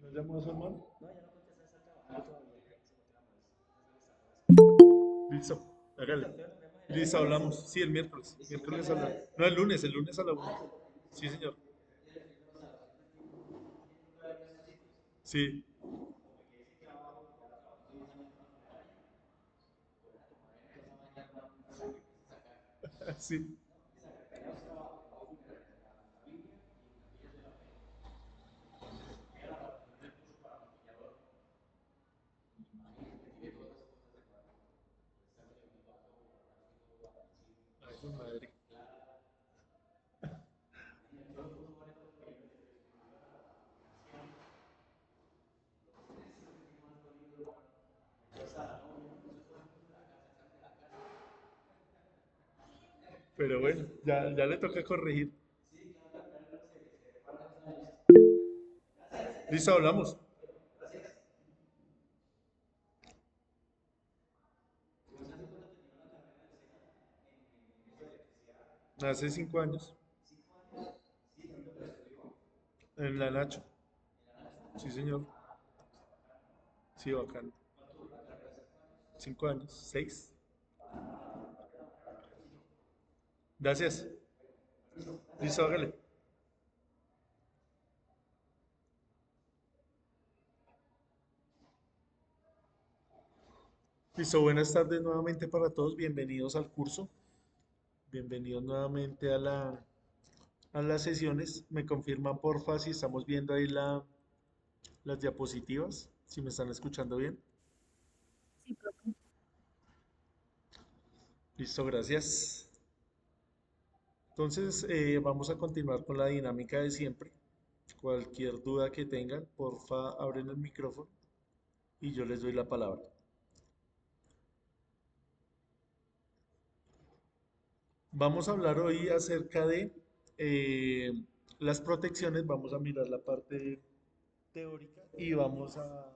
¿No llamó a su hermano? Listo, hágale. Listo, hablamos. Sí, el miércoles. Miércoles a la... No, el lunes a la una. Sí, señor. Sí, sí. Ay, su madre. Pero bueno, ya le toca corregir. Listo, hablamos. Hace 5 años. En la Nacho. Sí, señor. Sí, bacán. 5 años. 6. Gracias. Listo, hágale. Listo, buenas tardes nuevamente para todos. Bienvenidos al curso. Bienvenidos nuevamente a las sesiones. Me confirman porfa si estamos viendo ahí las diapositivas, si me están escuchando bien. Listo, gracias. Entonces, vamos a continuar con la dinámica de siempre. Cualquier duda que tengan, porfa, abren el micrófono y yo les doy la palabra. Vamos a hablar hoy acerca de eh, las protecciones. Vamos a mirar la parte teórica y vamos a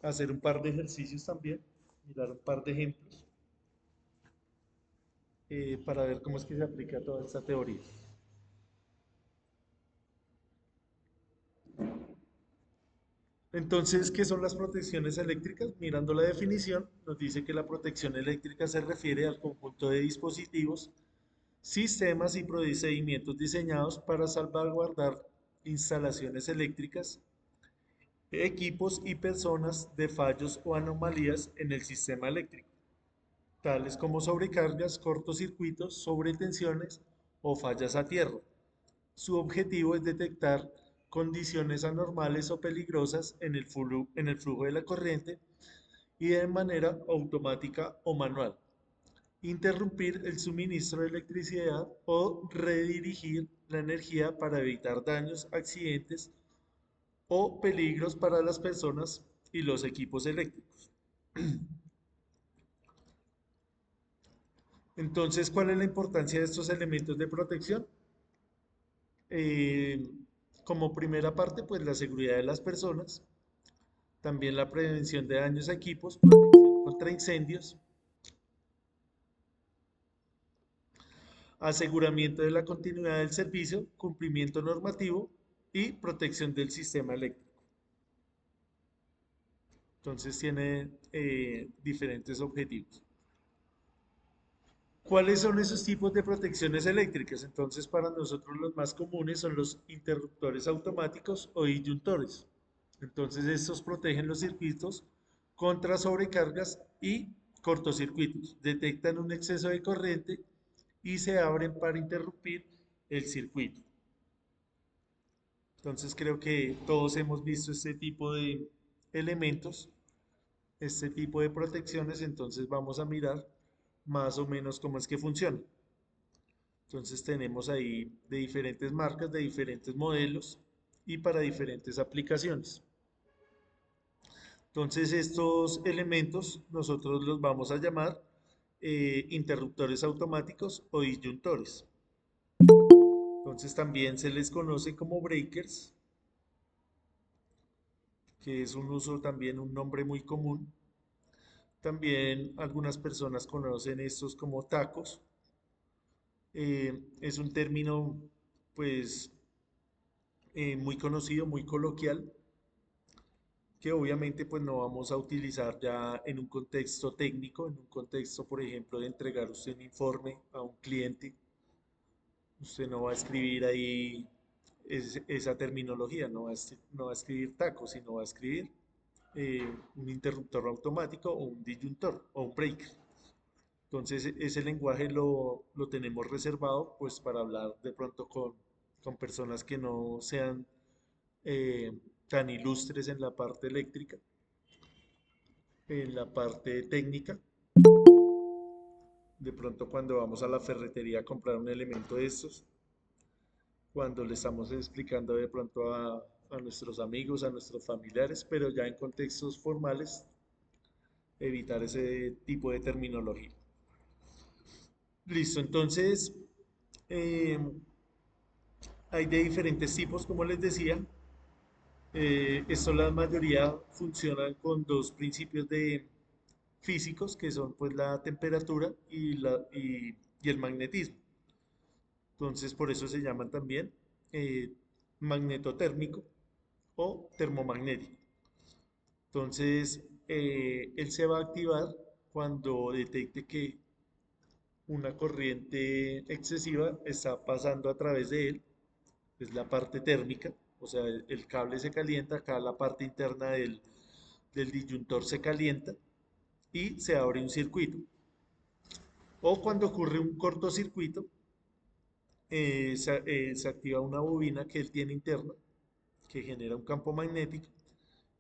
hacer un par de ejercicios también, mirar un par de ejemplos para ver cómo es que se aplica toda esta teoría. Entonces, ¿qué son las protecciones eléctricas? Mirando la definición, nos dice que la protección eléctrica se refiere al conjunto de dispositivos, sistemas y procedimientos diseñados para salvaguardar instalaciones eléctricas, equipos y personas de fallos o anomalías en el sistema eléctrico, tales como sobrecargas, cortocircuitos, sobretensiones o fallas a tierra. Su objetivo es detectar condiciones anormales o peligrosas en el flujo de la corriente y de manera automática o manual. Interrumpir el suministro de electricidad o redirigir la energía para evitar daños, accidentes o peligros para las personas y los equipos eléctricos. Entonces, ¿cuál es la importancia de estos elementos de protección? Eh, Como primera parte, pues la seguridad de las personas, también la prevención de daños a equipos, protección contra incendios, aseguramiento de la continuidad del servicio, cumplimiento normativo y protección del sistema eléctrico. Entonces tiene diferentes objetivos. ¿Cuáles son esos tipos de protecciones eléctricas? Entonces, para nosotros los más comunes son los interruptores automáticos o disyuntores. Entonces, estos protegen los circuitos contra sobrecargas y cortocircuitos. Detectan un exceso de corriente y se abren para interrumpir el circuito. Entonces, creo que todos hemos visto este tipo de elementos, este tipo de protecciones. Entonces, vamos a mirar más o menos cómo es que funciona. Entonces tenemos ahí de diferentes marcas, de diferentes modelos y para diferentes aplicaciones. Entonces estos elementos nosotros los vamos a llamar interruptores automáticos o disyuntores. Entonces también se les conoce como breakers, que es un uso también un nombre muy común. También algunas personas conocen estos como tacos. Es un término pues muy conocido, muy coloquial. que obviamente pues no vamos a utilizar ya en un contexto técnico, en un contexto, por ejemplo, de entregar usted un informe a un cliente. Usted no va a escribir ahí esa terminología, no va a escribir taco, sino va a escribir un interruptor automático o un disyuntor o un breaker. Entonces ese lenguaje lo tenemos reservado pues para hablar de pronto con personas que no sean eh, tan ilustres en la parte eléctrica, en la parte técnica. De pronto cuando vamos a la ferretería a comprar un elemento de estos, cuando le estamos explicando de pronto a nuestros amigos, a nuestros familiares, pero ya en contextos formales, evitar ese tipo de terminología. Listo, entonces eh, hay de diferentes tipos, como les decía. Esto la mayoría funcionan con dos principios de físicos, que son pues la temperatura y el magnetismo. Entonces, por eso se llaman también eh, magnetotérmico o termomagnético. Entonces, él se va a activar cuando detecte que una corriente excesiva está pasando a través de él, es la parte térmica, o sea, el cable se calienta, acá la parte interna del disyuntor se calienta y se abre un circuito. O cuando ocurre un cortocircuito, se activa una bobina que él tiene interna, que genera un campo magnético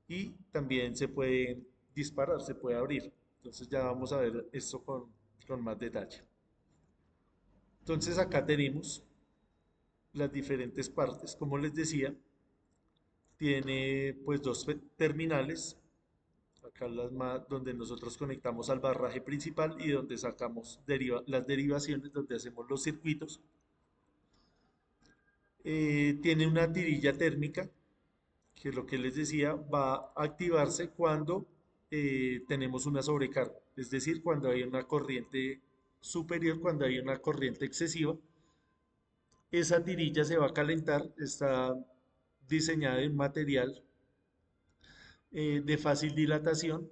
y también se puede disparar, se puede abrir. Entonces ya vamos a ver esto con más detalle. Entonces acá tenemos las diferentes partes. Como les decía, tiene pues dos terminales. Acá donde nosotros conectamos al barraje principal y donde sacamos las derivaciones, donde hacemos los circuitos. Tiene una tirilla térmica, que lo que les decía, va a activarse cuando tenemos una sobrecarga, es decir, cuando hay una corriente superior, cuando hay una corriente excesiva. Esa tirilla se va a calentar, está diseñada en material de fácil dilatación,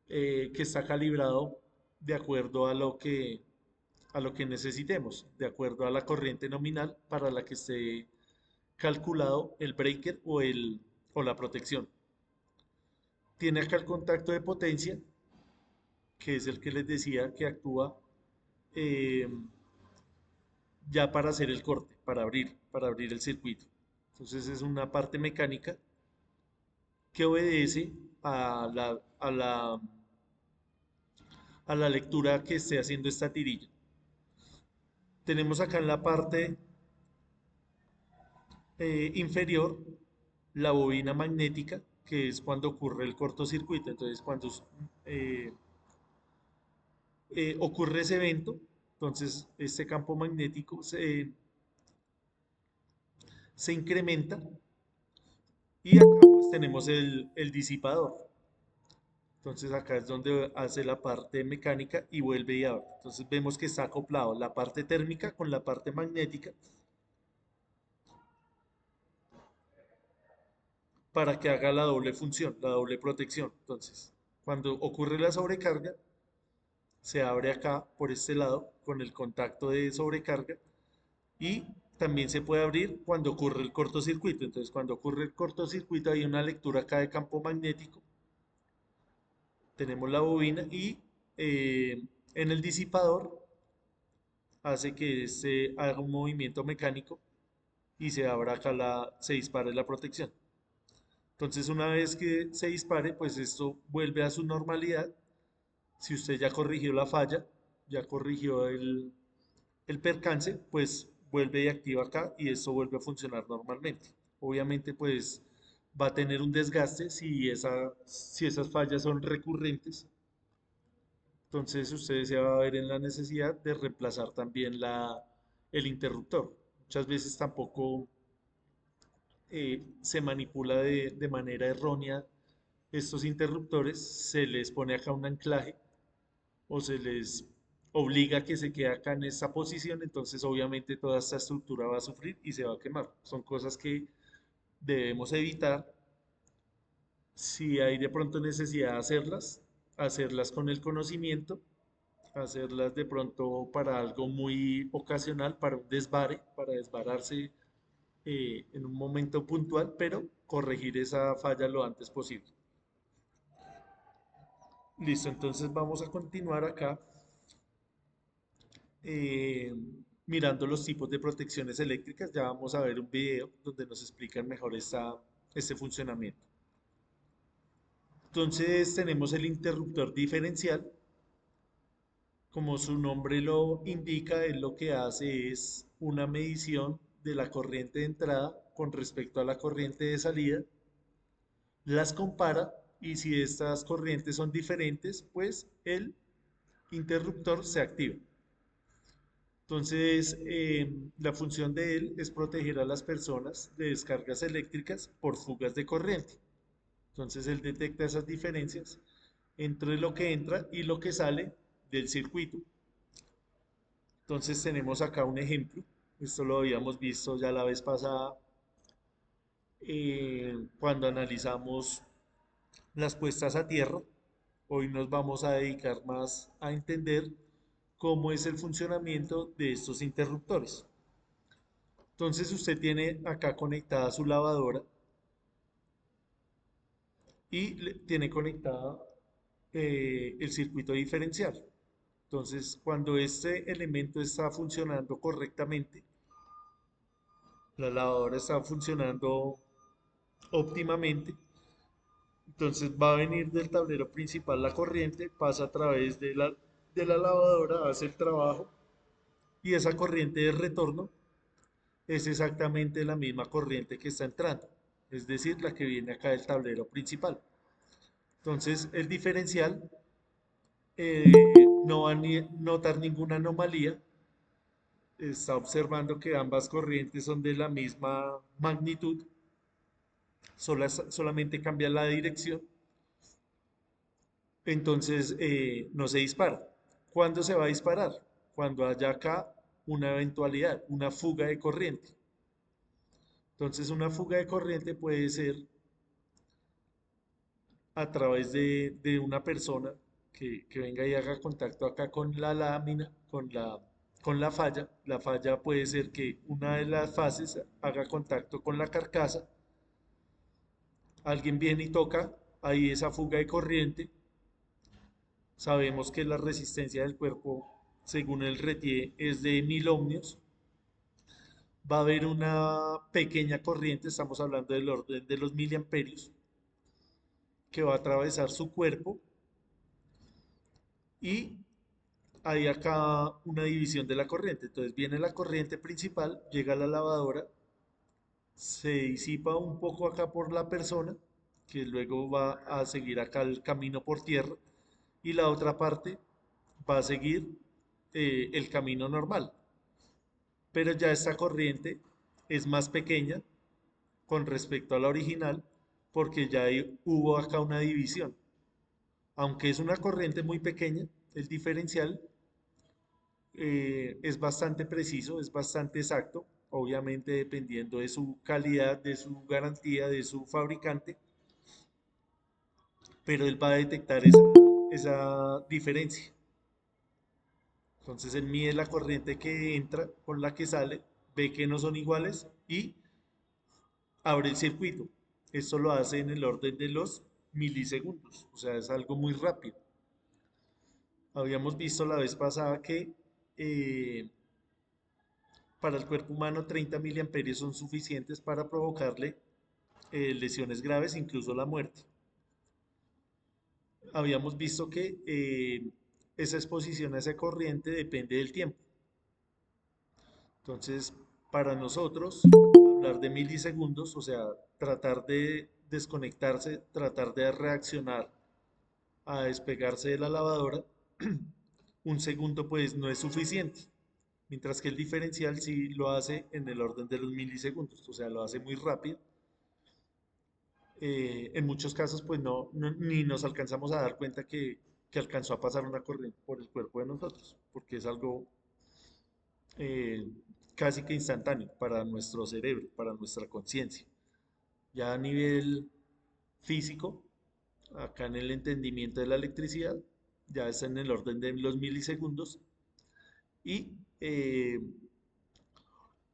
que está calibrado de acuerdo a lo que necesitemos, de acuerdo a la corriente nominal para la que esté calculado el breaker o la protección. Tiene acá el contacto de potencia, que es el que les decía que actúa eh, ya para hacer el corte, para abrir el circuito. Entonces es una parte mecánica que obedece a la lectura que esté haciendo esta tirilla. Tenemos acá en la parte inferior la bobina magnética, que es cuando ocurre el cortocircuito. Entonces, cuando eh, ocurre ese evento, entonces este campo magnético se incrementa y acá pues tenemos el disipador. Entonces acá es donde hace la parte mecánica y vuelve y abre. Entonces vemos que está acoplado la parte térmica con la parte magnética para que haga la doble función, la doble protección. Entonces, cuando ocurre la sobrecarga, se abre acá por este lado con el contacto de sobrecarga y también se puede abrir cuando ocurre el cortocircuito. Entonces, cuando ocurre el cortocircuito hay una lectura acá de campo magnético, tenemos la bobina y en el disipador hace que se haga un movimiento mecánico y se abra acá se dispare la protección. Entonces, una vez que se dispare, pues esto vuelve a su normalidad. Si usted ya corrigió la falla, ya corrigió el percance, pues vuelve y activa acá y esto vuelve a funcionar normalmente. Obviamente, pues va a tener un desgaste si esas fallas son recurrentes. Entonces, usted se va a ver en la necesidad de reemplazar también el interruptor. Muchas veces tampoco se manipula de manera errónea estos interruptores, se les pone acá un anclaje o se les obliga a que se quede acá en esta posición, entonces obviamente toda esta estructura va a sufrir y se va a quemar. Son cosas que debemos evitar Si hay de pronto necesidad de hacerlas, hacerlas con el conocimiento, hacerlas de pronto para algo muy ocasional, para un desvare, para desvararse en un momento puntual, pero corregir esa falla lo antes posible. Listo, entonces vamos a continuar acá eh, mirando los tipos de protecciones eléctricas. Ya vamos a ver un video donde nos explican mejor este funcionamiento. Entonces tenemos el interruptor diferencial. Como su nombre lo indica, él lo que hace es una medición de la corriente de entrada con respecto a la corriente de salida, las compara y si estas corrientes son diferentes, pues el interruptor se activa. Entonces, la función de él es proteger a las personas de descargas eléctricas por fugas de corriente. Entonces, él detecta esas diferencias entre lo que entra y lo que sale del circuito. Entonces, tenemos acá un ejemplo. Esto lo habíamos visto ya la vez pasada cuando analizamos las puestas a tierra. Hoy nos vamos a dedicar más a entender cómo es el funcionamiento de estos interruptores. Entonces usted tiene acá conectada su lavadora y tiene conectada el circuito diferencial. Entonces, cuando este elemento está funcionando correctamente, la lavadora está funcionando óptimamente, entonces va a venir del tablero principal la corriente, pasa a través de la lavadora, hace el trabajo y esa corriente de retorno es exactamente la misma corriente que está entrando, es decir, la que viene acá del tablero principal. Entonces, el diferencial eh, no va a notar ninguna anomalía, está observando que ambas corrientes son de la misma magnitud, solamente cambia la dirección, entonces no se dispara. ¿Cuándo se va a disparar? Cuando haya acá una eventualidad, una fuga de corriente. Entonces, una fuga de corriente puede ser a través de una persona que venga y haga contacto acá con la lámina, con la falla. La falla puede ser que una de las fases haga contacto con la carcasa, alguien viene y toca ahí esa fuga de corriente. Sabemos que la resistencia del cuerpo, según el RETIE, es de 1000 ohmios. Va a haber una pequeña corriente, estamos hablando del orden de los miliamperios, que va a atravesar su cuerpo y hay acá una división de la corriente. Entonces viene la corriente principal, llega a la lavadora, se disipa un poco acá por la persona, que luego va a seguir acá el camino por tierra, y la otra parte va a seguir el camino normal. Pero ya esta corriente es más pequeña con respecto a la original, porque ya hubo acá una división. Aunque es una corriente muy pequeña, el diferencial es bastante preciso, es bastante exacto, obviamente dependiendo de su calidad, de su garantía, de su fabricante, pero él va a detectar esa diferencia. Entonces él mide la corriente que entra con la que sale, ve que no son iguales y abre el circuito. Esto lo hace en el orden de los milisegundos, o sea, es algo muy rápido. Habíamos visto la vez pasada que eh, para el cuerpo humano 30 miliamperios son suficientes para provocarle lesiones graves, incluso la muerte. Habíamos visto que esa exposición a esa corriente depende del tiempo. Entonces, para nosotros, hablar de milisegundos, o sea, tratar de desconectarse, tratar de reaccionar a despegarse de la lavadora, un segundo pues no es suficiente. Mientras que el diferencial sí lo hace en el orden de los milisegundos, o sea, lo hace muy rápido. En muchos casos, pues ni nos alcanzamos a dar cuenta que alcanzó a pasar una corriente por el cuerpo de nosotros, porque es algo eh, casi que instantáneo para nuestro cerebro, para nuestra conciencia. Ya a nivel físico, acá en el entendimiento de la electricidad, ya es en el orden de los milisegundos, y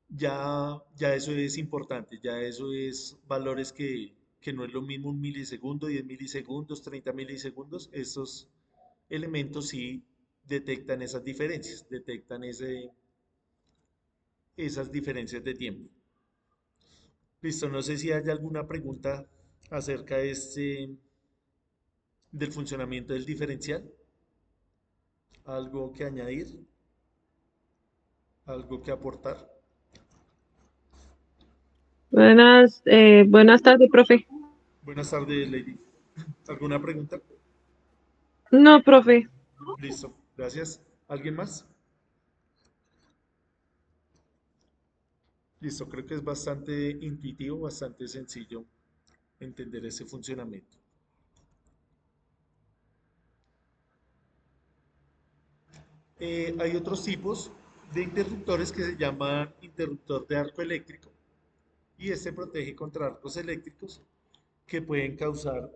ya eso es importante, ya eso es valores que no es lo mismo un milisegundo, 10 milisegundos, 30 milisegundos, estos elementos sí detectan esas diferencias, detectan esas diferencias de tiempo. Listo, no sé si hay alguna pregunta acerca de del funcionamiento del diferencial, algo que añadir, algo que aportar. Buenas tardes, profe. Buenas tardes, Lady. ¿Alguna pregunta? No, profe. Listo, gracias. ¿Alguien más? Listo, creo que es bastante intuitivo, bastante sencillo entender ese funcionamiento. Hay otros tipos de interruptores que se llaman interruptor de arco eléctrico y este protege contra arcos eléctricos que pueden causar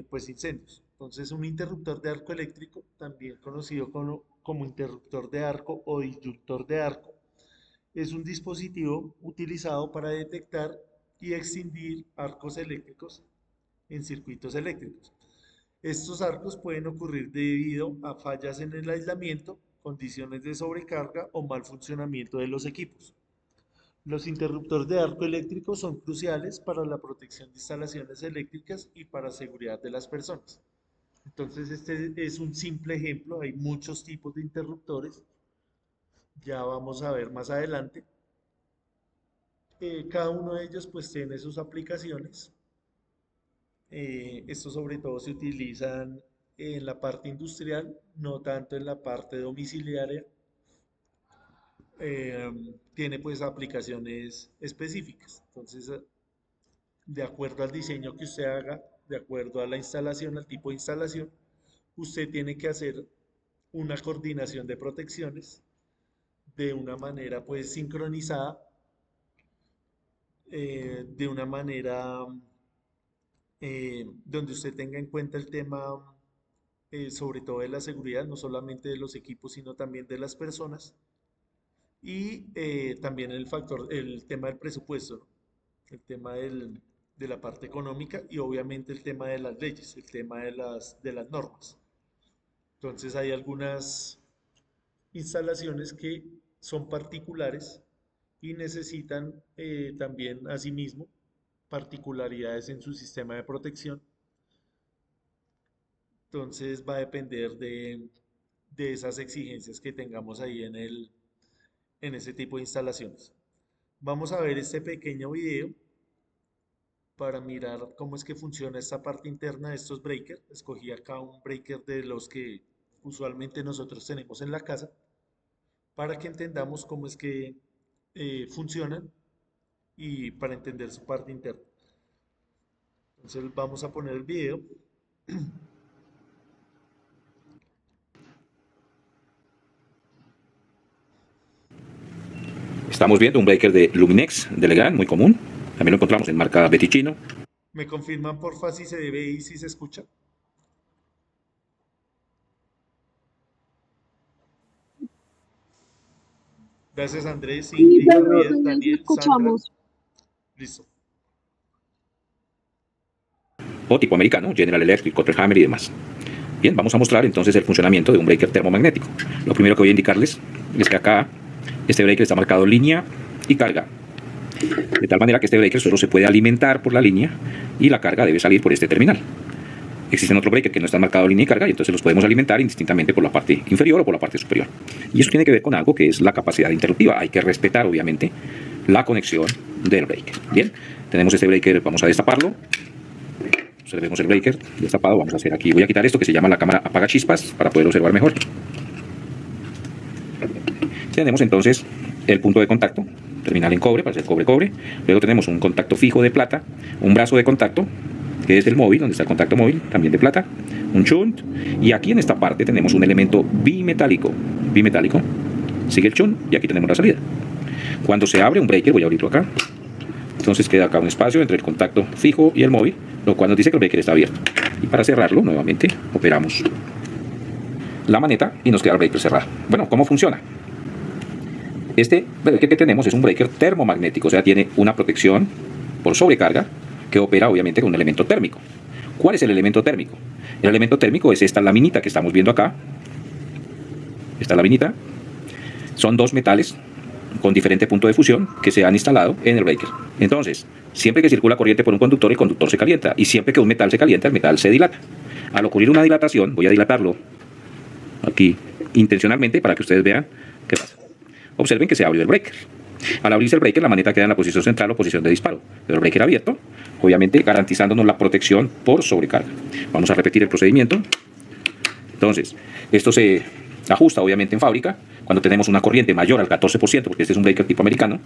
pues incendios. Entonces, un interruptor de arco eléctrico, también conocido como interruptor de arco o disyuntor de arco, es un dispositivo utilizado para detectar y extinguir arcos eléctricos en circuitos eléctricos. Estos arcos pueden ocurrir debido a fallas en el aislamiento, condiciones de sobrecarga o mal funcionamiento de los equipos. Los interruptores de arco eléctrico son cruciales para la protección de instalaciones eléctricas y para la seguridad de las personas. Entonces, este es un simple ejemplo, hay muchos tipos de interruptores, ya vamos a ver más adelante. Cada uno de ellos pues tiene sus aplicaciones. Estos sobre todo se utilizan en la parte industrial, no tanto en la parte domiciliaria. Tiene pues aplicaciones específicas. Entonces, de acuerdo al diseño que usted haga, de acuerdo a la instalación, al tipo de instalación, usted tiene que hacer una coordinación de protecciones de una manera pues sincronizada, de una manera donde usted tenga en cuenta el tema sobre todo de la seguridad, no solamente de los equipos, sino también de las personas, y también el tema del presupuesto, ¿no? El tema de la parte económica y obviamente el tema de las leyes, el tema de las normas. Entonces hay algunas instalaciones que son particulares y necesitan también asimismo particularidades en su sistema de protección. Entonces va a depender de esas exigencias que tengamos ahí en ese tipo de instalaciones. Vamos a ver este pequeño video para mirar cómo es que funciona esta parte interna de estos breakers. Escogí acá un breaker de los que usualmente nosotros tenemos en la casa para que entendamos cómo es que funcionan y para entender su parte interna. Entonces vamos a poner el video. Estamos viendo un breaker de Luminex de Legrand, muy común. También lo encontramos en marca Betichino. ¿Me confirman porfa si se ve y si se escucha? Gracias Andrés, Sí, Ingrid, pero Javier, sí Daniel, Sandra. escuchamos. Listo. O tipo americano, General Electric, Cotterhammer y demás. Bien, vamos a mostrar entonces el funcionamiento de un breaker termomagnético. Lo primero que voy a indicarles es que acá este breaker está marcado línea y carga. De tal manera que este breaker solo se puede alimentar por la línea y la carga debe salir por este terminal. Existen otros breakers que no están marcados línea y carga y entonces los podemos alimentar indistintamente por la parte inferior o por la parte superior. Y eso tiene que ver con algo que es la capacidad interruptiva. Hay que respetar obviamente la conexión del breaker. Bien, tenemos este breaker, vamos a destaparlo. Observemos el breaker destapado, vamos a hacer aquí, voy a quitar esto que se llama la cámara apaga chispas para poder observar mejor. Tenemos entonces el punto de contacto, terminal en cobre, para hacer cobre-cobre. Luego tenemos un contacto fijo de plata, un brazo de contacto, que es el móvil, donde está el contacto móvil, también de plata, un shunt, y aquí en esta parte tenemos un elemento bimetálico, sigue el shunt, y aquí tenemos la salida. Cuando se abre un breaker, voy a abrirlo acá, entonces queda acá un espacio entre el contacto fijo y el móvil, lo cual nos dice que el breaker está abierto. Y para cerrarlo, nuevamente, operamos la maneta y nos queda el breaker cerrado. Bueno, ¿cómo funciona? Este breaker que tenemos es un breaker termomagnético, o sea, tiene una protección por sobrecarga que opera obviamente con un elemento térmico. ¿Cuál es el elemento térmico? El elemento térmico es esta laminita que estamos viendo acá. Esta laminita. Son dos metales con diferente punto de fusión que se han instalado en el breaker. Entonces, siempre que circula corriente por un conductor, el conductor se calienta. Y siempre que un metal se calienta, el metal se dilata. Al ocurrir una dilatación, voy a dilatarlo aquí intencionalmente para que ustedes vean qué pasa. Observen que se abrió el breaker. Al abrirse el breaker, la maneta queda en la posición central o posición de disparo. Pero el breaker abierto, obviamente garantizándonos la protección por sobrecarga. Vamos a repetir el procedimiento. Entonces, esto se ajusta obviamente en fábrica cuando tenemos una corriente mayor al 14%, porque este es un breaker tipo americano.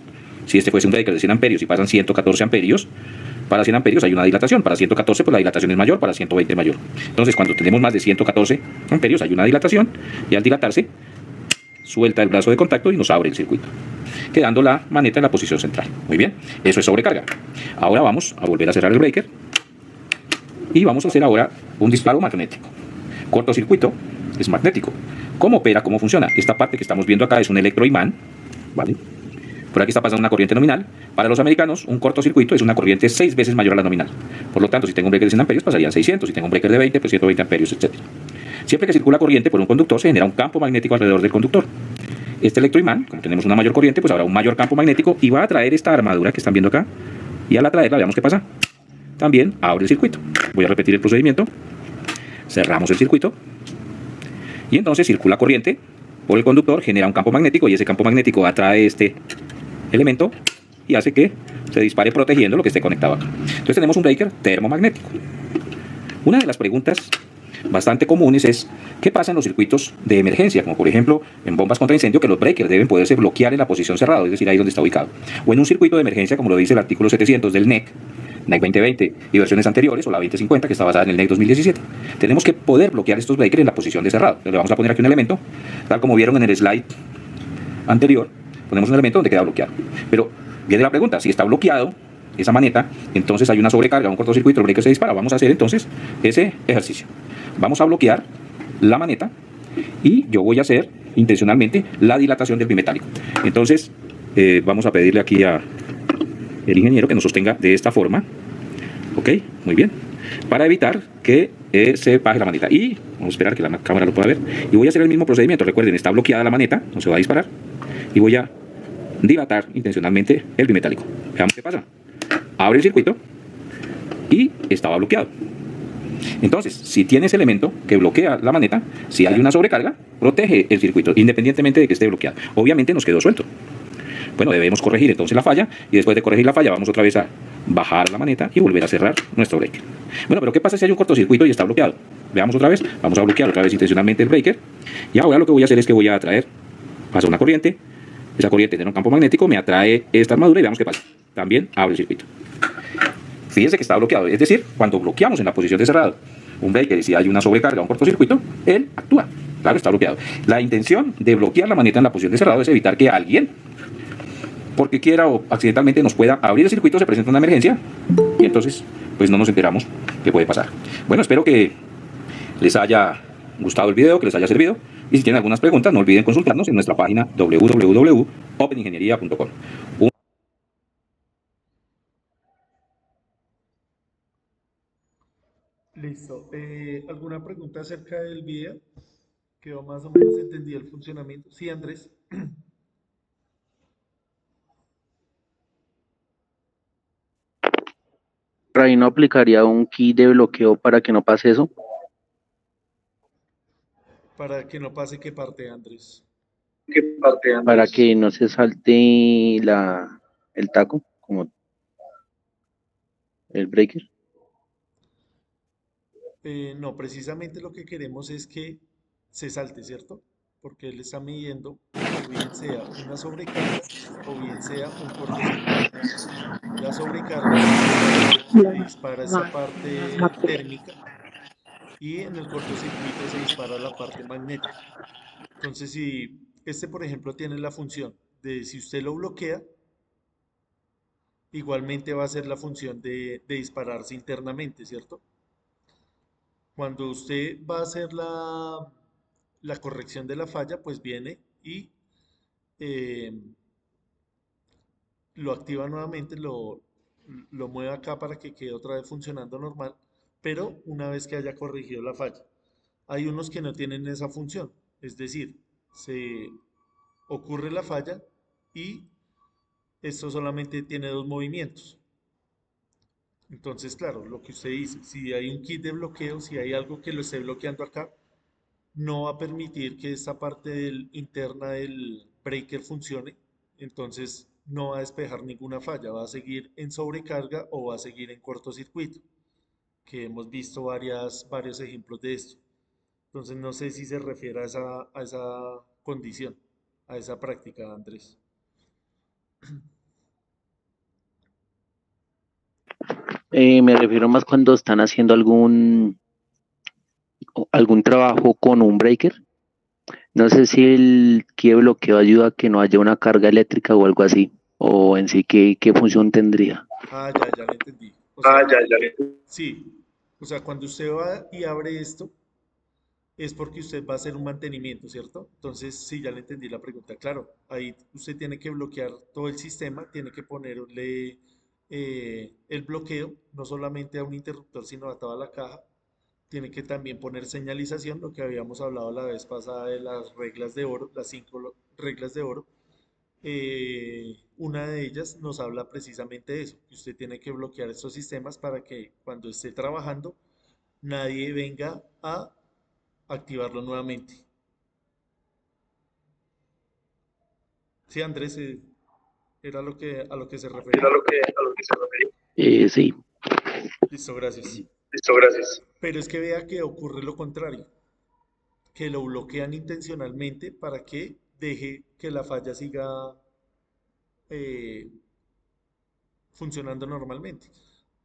Si este fuese un breaker de 100 amperios y pasan 114 amperios, para 100 amperios hay una dilatación. Para 114 pues la dilatación es mayor, para 120 es mayor. Entonces cuando tenemos más de 114 amperios hay una dilatación y al dilatarse suelta el brazo de contacto y nos abre el circuito, quedando la maneta en la posición central. Muy bien, eso es sobrecarga. Ahora vamos a volver a cerrar el breaker y vamos a hacer ahora un disparo magnético. Cortocircuito es magnético. ¿Cómo opera? ¿Cómo funciona? Esta parte que estamos viendo acá es un electroimán, ¿vale? Por aquí está pasando una corriente nominal. Para los americanos, un cortocircuito es una corriente 6 veces mayor a la nominal. Por lo tanto, si tengo un breaker de 100 amperios, pasarían 600. Si tengo un breaker de 20, pues 120 amperios, etc. Siempre que circula corriente por un conductor, se genera un campo magnético alrededor del conductor. Este electroimán, como tenemos una mayor corriente, pues habrá un mayor campo magnético y va a atraer esta armadura que están viendo acá. Y al atraerla, veamos qué pasa. También abre el circuito. Voy a repetir el procedimiento. Cerramos el circuito. Y entonces circula corriente por el conductor, genera un campo magnético y ese campo magnético atrae este elemento y hace que se dispare protegiendo lo que esté conectado acá. Entonces tenemos un breaker termomagnético. Una de las preguntas bastante comunes es ¿qué pasa en los circuitos de emergencia? Como por ejemplo en bombas contra incendio, que los breakers deben poderse bloquear en la posición cerrada, es decir, ahí donde está ubicado. O en un circuito de emergencia, como lo dice el artículo 700 del NEC 2020 y versiones anteriores, o la 2050 que está basada en el NEC 2017. Tenemos que poder bloquear estos breakers en la posición de cerrado. Le vamos a poner aquí un elemento, tal como vieron en el slide anterior, ponemos un elemento donde queda bloqueado. Pero viene la pregunta, si está bloqueado esa maneta, entonces hay una sobrecarga, un cortocircuito, el breaker se dispara. Vamos a hacer entonces ese ejercicio. Vamos a bloquear la maneta y yo voy a hacer intencionalmente la dilatación del bimetálico. Entonces vamos a pedirle aquí a el ingeniero que nos sostenga de esta forma, ok, muy bien, para evitar que se baje la maneta. Y vamos a esperar que la cámara lo pueda ver y voy a hacer el mismo procedimiento. Recuerden, está bloqueada la maneta, no se va a disparar, y voy a dilatar intencionalmente el bimetálico. Veamos qué pasa. Abre el circuito y estaba bloqueado. Entonces, si tiene ese elemento que bloquea la maneta, si hay una sobrecarga, protege el circuito independientemente de que esté bloqueado. Obviamente nos quedó suelto. Bueno, debemos corregir entonces la falla y después de corregir la falla vamos otra vez a bajar la maneta y volver a cerrar nuestro breaker. Bueno, pero ¿qué pasa si hay un cortocircuito y está bloqueado? Veamos otra vez, vamos a bloquear otra vez intencionalmente el breaker y ahora lo que voy a hacer es que voy a atraer, pasa una corriente, esa corriente tiene un campo magnético, me atrae esta armadura y veamos qué pasa. También abre el circuito. Fíjense que está bloqueado, es decir, cuando bloqueamos en la posición de cerrado un breaker y si hay una sobrecarga o un cortocircuito, él actúa. Claro, está bloqueado. La intención de bloquear la maneta en la posición de cerrado es evitar que alguien, porque quiera o accidentalmente, nos pueda abrir el circuito, se presenta una emergencia y entonces pues no nos enteramos qué puede pasar. Bueno, espero que les haya gustado el video, que les haya servido, y si tienen algunas preguntas no olviden consultarnos en nuestra página www.openingeniería.com. Listo. ¿Alguna pregunta acerca del video? ¿Quedó más o menos entendido el funcionamiento? Sí, Andrés. Ahí no aplicaría un key de bloqueo para que no pase eso. Para que no pase qué parte, Andrés. Para que no se salte el taco, como el breaker. No, precisamente lo que queremos es que se salte, ¿cierto? Porque él está midiendo o bien sea una sobrecarga o bien sea un cortocircuito. La sobrecarga se dispara esa parte térmica y en el cortocircuito se dispara la parte magnética. Entonces, si este, por ejemplo, tiene la función de si usted lo bloquea, igualmente va a ser la función de dispararse internamente, ¿cierto? Cuando usted va a hacer la corrección de la falla, pues viene y eh, lo activa nuevamente, lo mueve acá para que quede otra vez funcionando normal, pero una vez que haya corregido la falla. Hay unos que no tienen esa función, es decir, se ocurre la falla y esto solamente tiene dos movimientos. Entonces, claro, lo que usted dice, si hay un kit de bloqueo, si hay algo que lo esté bloqueando acá, no va a permitir que esta parte interna del breaker funcione, entonces no va a despejar ninguna falla, va a seguir en sobrecarga o va a seguir en cortocircuito, que hemos visto varios ejemplos de esto. Entonces no sé si se refiere a esa condición, a esa práctica, Andrés. Me refiero más cuando están haciendo algún trabajo con un breaker. No sé si el key de bloqueo ayuda a que no haya una carga eléctrica o algo así. O en sí, ¿qué función tendría? Ah, ya le entendí. O sea, sí, o sea, cuando usted va y abre esto, es porque usted va a hacer un mantenimiento, ¿cierto? Entonces, sí, ya le entendí la pregunta. Claro, ahí usted tiene que bloquear todo el sistema, tiene que ponerle el bloqueo, no solamente a un interruptor, sino a toda la caja. Tiene que también poner señalización, lo que habíamos hablado la vez pasada de las reglas de oro, las 5 reglas de oro. Una de ellas nos habla precisamente de eso, que usted tiene que bloquear estos sistemas para que cuando esté trabajando nadie venga a activarlo nuevamente. Sí, Andrés, era a lo que se refería. Sí. Listo, gracias. Pero es que vea que ocurre lo contrario, que lo bloquean intencionalmente para que deje que la falla siga eh, funcionando normalmente.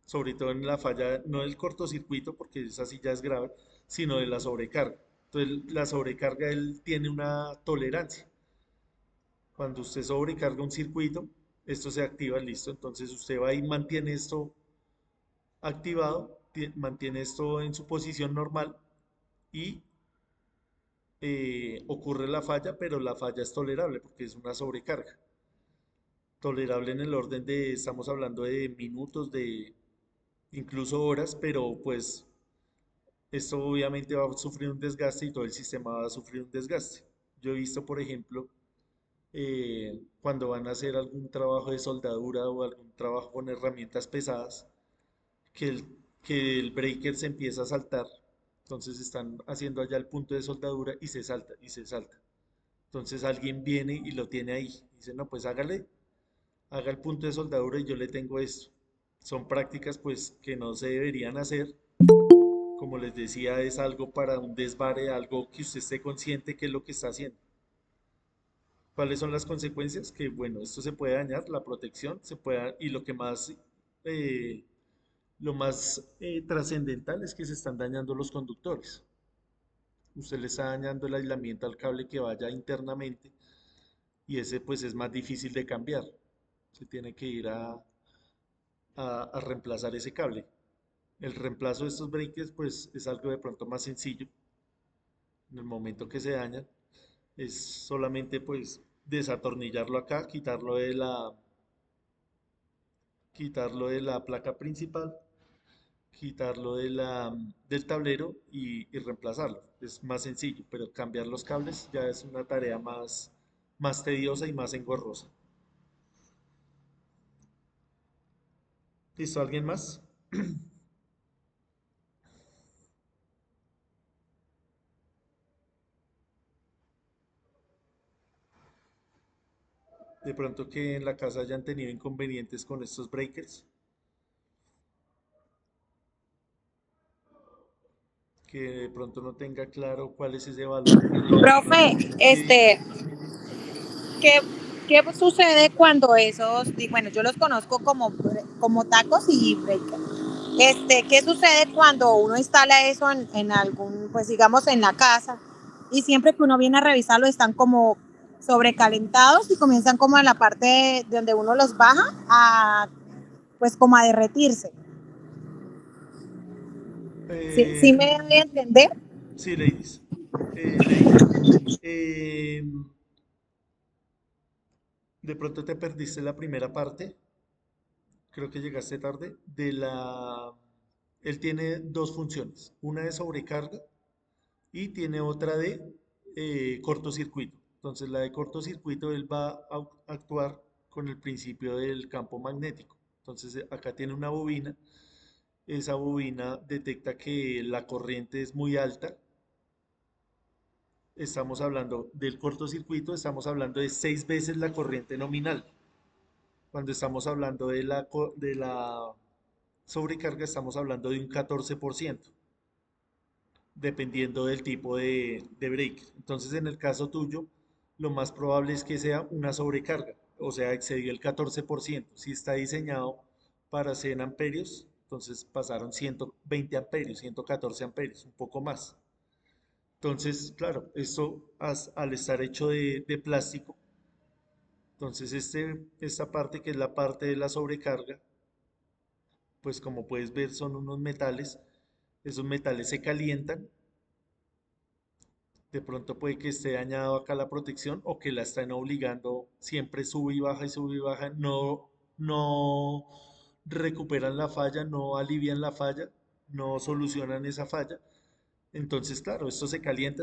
Sobre todo en la falla, no del cortocircuito, porque esa sí ya es grave, sino de la sobrecarga. Entonces, la sobrecarga él tiene una tolerancia. Cuando usted sobrecarga un circuito, esto se activa, listo. Entonces usted va y mantiene esto activado, mantiene esto en su posición normal y ocurre la falla, pero la falla es tolerable porque es una sobrecarga. Tolerable en el orden de, estamos hablando de minutos, de incluso horas, pero pues esto obviamente va a sufrir un desgaste y todo el sistema va a sufrir un desgaste. Yo he visto, por ejemplo, cuando van a hacer algún trabajo de soldadura o algún trabajo con herramientas pesadas, que el, que el breaker se empieza a saltar. Entonces están haciendo allá el punto de soldadura y se salta y se salta. Entonces alguien viene y lo tiene ahí. Dice, no, pues haga el punto de soldadura y yo le tengo esto. Son prácticas pues que no se deberían hacer. Como les decía, es algo para un desvare, algo que usted esté consciente que es lo que está haciendo. ¿Cuáles son las consecuencias? Que bueno, esto se puede dañar, la protección se puede, y eh, lo más trascendental es que se están dañando los conductores. Usted le está dañando el aislamiento al cable que vaya internamente y ese pues es más difícil de cambiar. Se tiene que ir a reemplazar ese cable. El reemplazo de estos breakers pues es algo de pronto más sencillo. En el momento que se dañan es solamente pues desatornillarlo acá, quitarlo de la placa principal, quitarlo del tablero y reemplazarlo. Es más sencillo, pero cambiar los cables ya es una tarea más tediosa y más engorrosa. ¿Listo? ¿Alguien más? De pronto que en la casa hayan tenido inconvenientes con estos breakers, que de pronto no tenga claro cuál es ese valor. Profe, Sí, ¿qué, qué sucede cuando bueno, yo los conozco como tacos y breaker. ¿Qué sucede cuando uno instala eso en algún, pues digamos, en la casa y siempre que uno viene a revisarlo están como sobrecalentados y comienzan como en la parte de donde uno los baja a pues como a derretirse. ¿Sí Eh, me voy a entender? sí, ladies. Lady, de pronto te perdiste la primera parte, creo que llegaste tarde, de la... Él tiene dos funciones, una de sobrecarga y tiene otra de cortocircuito. Entonces la de cortocircuito él va a actuar con el principio del campo magnético. Entonces acá tiene una bobina, esa bobina detecta que la corriente es muy alta. Estamos hablando del cortocircuito, estamos hablando de 6 veces la corriente nominal. Cuando estamos hablando de la sobrecarga, estamos hablando de un 14%, dependiendo del tipo de breaker. Entonces, en el caso tuyo, lo más probable es que sea una sobrecarga, o sea, excedió el 14%. Si está diseñado para 100 amperios, entonces pasaron 120 amperios, 114 amperios, un poco más. Entonces, claro, esto al estar hecho de plástico, entonces esta parte que es la parte de la sobrecarga, pues como puedes ver son unos metales, esos metales se calientan, de pronto puede que esté dañado acá la protección o que la están obligando, siempre sube y baja, no recuperan la falla, no alivian la falla, no solucionan esa falla. Entonces, claro, esto se calienta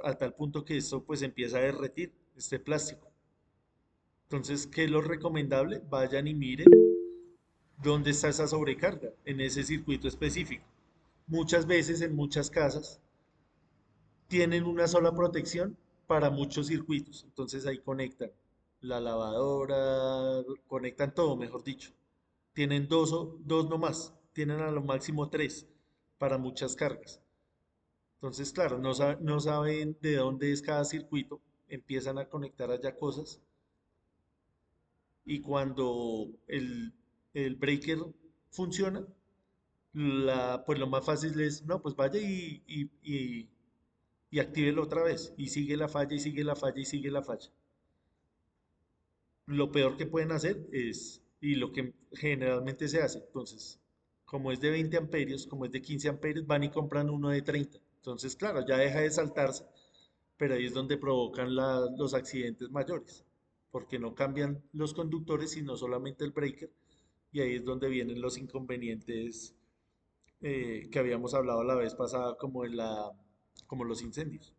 a tal punto que esto pues empieza a derretir, este plástico. Entonces, ¿qué es lo recomendable? Vayan y miren dónde está esa sobrecarga en ese circuito específico. Muchas veces en muchas casas tienen una sola protección para muchos circuitos. Entonces ahí conectan la lavadora, conectan todo, mejor dicho. Tienen dos nomás, tienen a lo máximo tres para muchas cargas. Entonces, claro, no saben de dónde es cada circuito, empiezan a conectar allá cosas y cuando el breaker funciona, pues lo más fácil es, no, pues vaya y actívelo otra vez y sigue la falla y sigue la falla y sigue la falla. Lo peor que pueden hacer es, y lo que generalmente se hace, entonces, como es de 20 amperios, como es de 15 amperios, van y compran uno de 30. Entonces, claro, ya deja de saltarse, pero ahí es donde provocan los accidentes mayores, porque no cambian los conductores, sino solamente el breaker, y ahí es donde vienen los inconvenientes que habíamos hablado la vez pasada, como los incendios.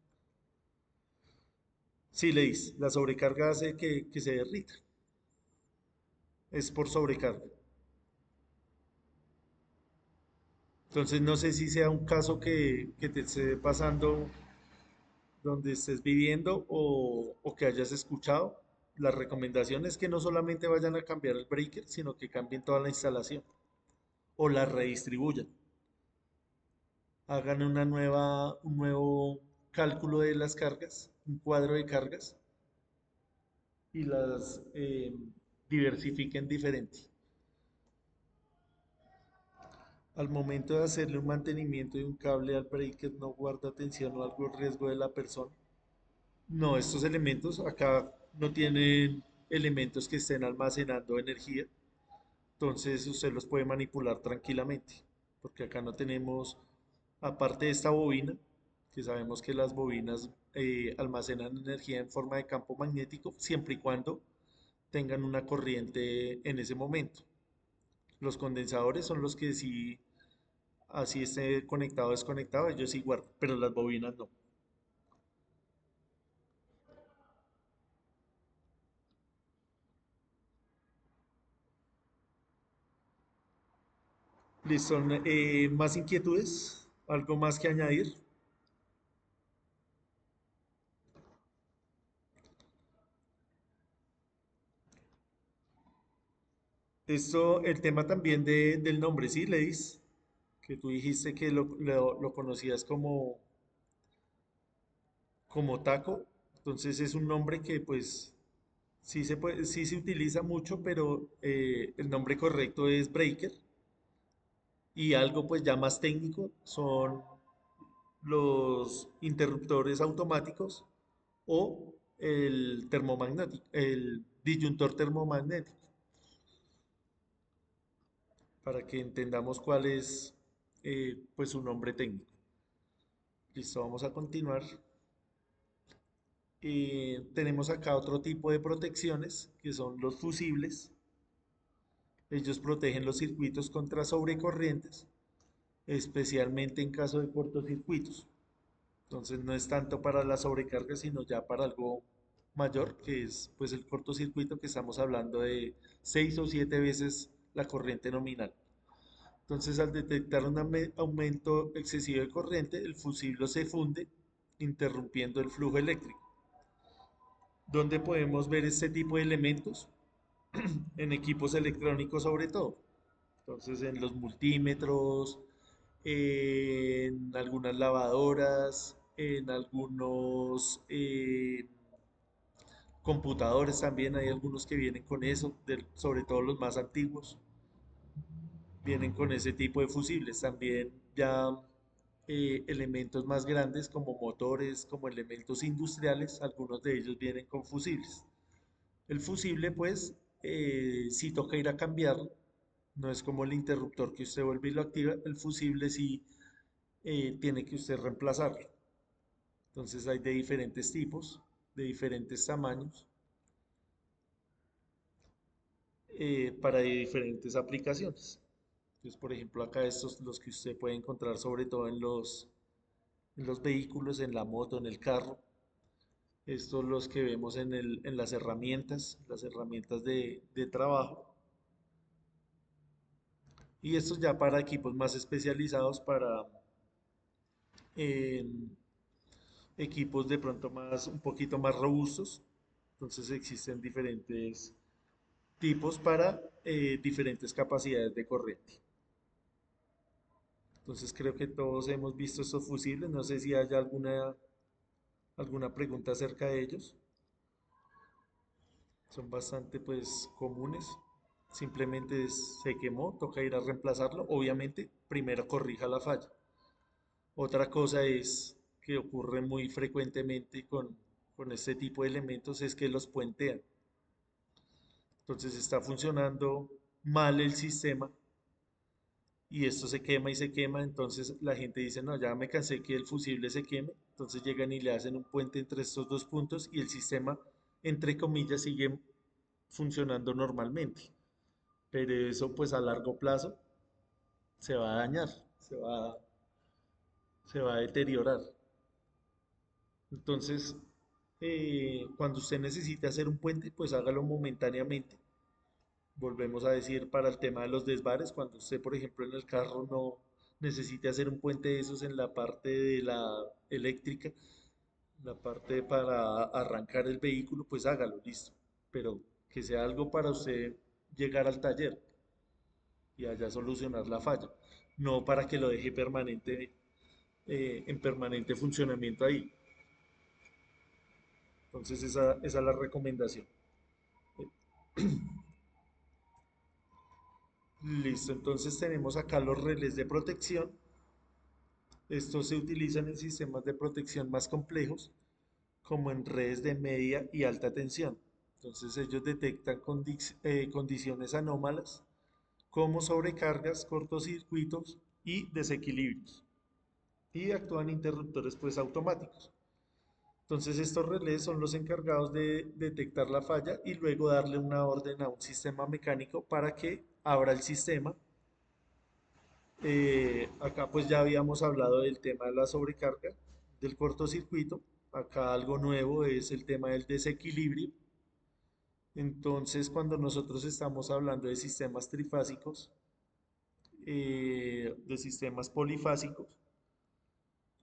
Sí, Leis, la sobrecarga hace que se derrita. Es por sobrecarga. Entonces, no sé si sea un caso que te esté pasando donde estés viviendo o que hayas escuchado. La recomendación es que no solamente vayan a cambiar el breaker, sino que cambien toda la instalación o la redistribuyan. Hagan un nuevo cálculo de las cargas, un cuadro de cargas y las diversifiquen diferente. Al momento de hacerle un mantenimiento de un cable al breaker, no guarda atención o algo riesgo de la persona. No, estos elementos acá no tienen elementos que estén almacenando energía, entonces usted los puede manipular tranquilamente, porque acá no tenemos, aparte de esta bobina, que sabemos que las bobinas almacenan energía en forma de campo magnético, siempre y cuando tengan una corriente en ese momento. Los condensadores son los que sí, así esté conectado o desconectado, ellos sí guardan, pero las bobinas no. Listo, ¿más inquietudes? ¿Algo más que añadir? Esto, el tema también del nombre, ¿sí, Leis? Que tú dijiste que lo conocías como taco, entonces es un nombre que pues sí se utiliza mucho, pero el nombre correcto es breaker y algo pues ya más técnico son los interruptores automáticos o el termomagnético, el disyuntor termomagnético. para que entendamos cuál es pues su nombre técnico. Listo, vamos a continuar. Tenemos acá otro tipo de protecciones que son los fusibles. Ellos protegen los circuitos contra sobrecorrientes, especialmente en caso de cortocircuitos. Entonces no es tanto para la sobrecarga, sino ya para algo mayor, que es pues el cortocircuito, que estamos hablando de 6 o 7 veces la corriente nominal. Entonces, al detectar un aumento excesivo de corriente, el fusible se funde, interrumpiendo el flujo eléctrico. ¿Dónde podemos ver este tipo de elementos? En equipos electrónicos sobre todo. Entonces, en los multímetros, en algunas lavadoras, en algunos computadores también hay algunos que vienen con eso, sobre todo los más antiguos, vienen con ese tipo de fusibles. También ya elementos más grandes como motores, como elementos industriales, algunos de ellos vienen con fusibles. El fusible, pues, si toca ir a cambiarlo, no es como el interruptor que usted vuelve y lo activa, el fusible sí tiene que usted reemplazarlo. Entonces hay de diferentes tipos, de diferentes tamaños, para diferentes aplicaciones. Entonces, por ejemplo, acá estos los que usted puede encontrar sobre todo en los vehículos, en la moto, en el carro. Estos los que vemos en las herramientas de trabajo. Y estos ya para equipos más especializados, para em, equipos de pronto más, un poquito más robustos. Entonces existen diferentes tipos para diferentes capacidades de corriente. Entonces creo que todos hemos visto estos fusibles. No sé si haya alguna pregunta acerca de ellos. Son bastante pues comunes. Simplemente se quemó, toca ir a reemplazarlo. Obviamente, primero corrija la falla. Otra cosa es que ocurre muy frecuentemente con este tipo de elementos es que los puentean. Entonces está funcionando mal el sistema y esto se quema y se quema. Entonces la gente dice, no, ya me cansé que el fusible se queme. Entonces llegan y le hacen un puente entre estos dos puntos y el sistema, entre comillas, sigue funcionando normalmente. Pero eso pues a largo plazo se va a dañar, se va a deteriorar. Entonces, cuando usted necesite hacer un puente, pues hágalo momentáneamente. Volvemos a decir para el tema de los desvares, cuando usted, por ejemplo, en el carro no necesite hacer un puente de esos en la parte de la eléctrica, la parte para arrancar el vehículo, pues hágalo, listo. Pero que sea algo para usted llegar al taller y allá solucionar la falla, no para que lo deje en permanente funcionamiento ahí. Entonces esa es la recomendación. Listo, entonces tenemos acá los relés de protección. Estos se utilizan en sistemas de protección más complejos, como en redes de media y alta tensión. Entonces ellos detectan condiciones anómalas como sobrecargas, cortocircuitos y desequilibrios. Y actúan interruptores pues automáticos. Entonces estos relés son los encargados de detectar la falla y luego darle una orden a un sistema mecánico para que abra el sistema. Acá pues ya habíamos hablado del tema de la sobrecarga, del cortocircuito. Acá algo nuevo es el tema del desequilibrio. Entonces cuando nosotros estamos hablando de sistemas trifásicos, de sistemas polifásicos,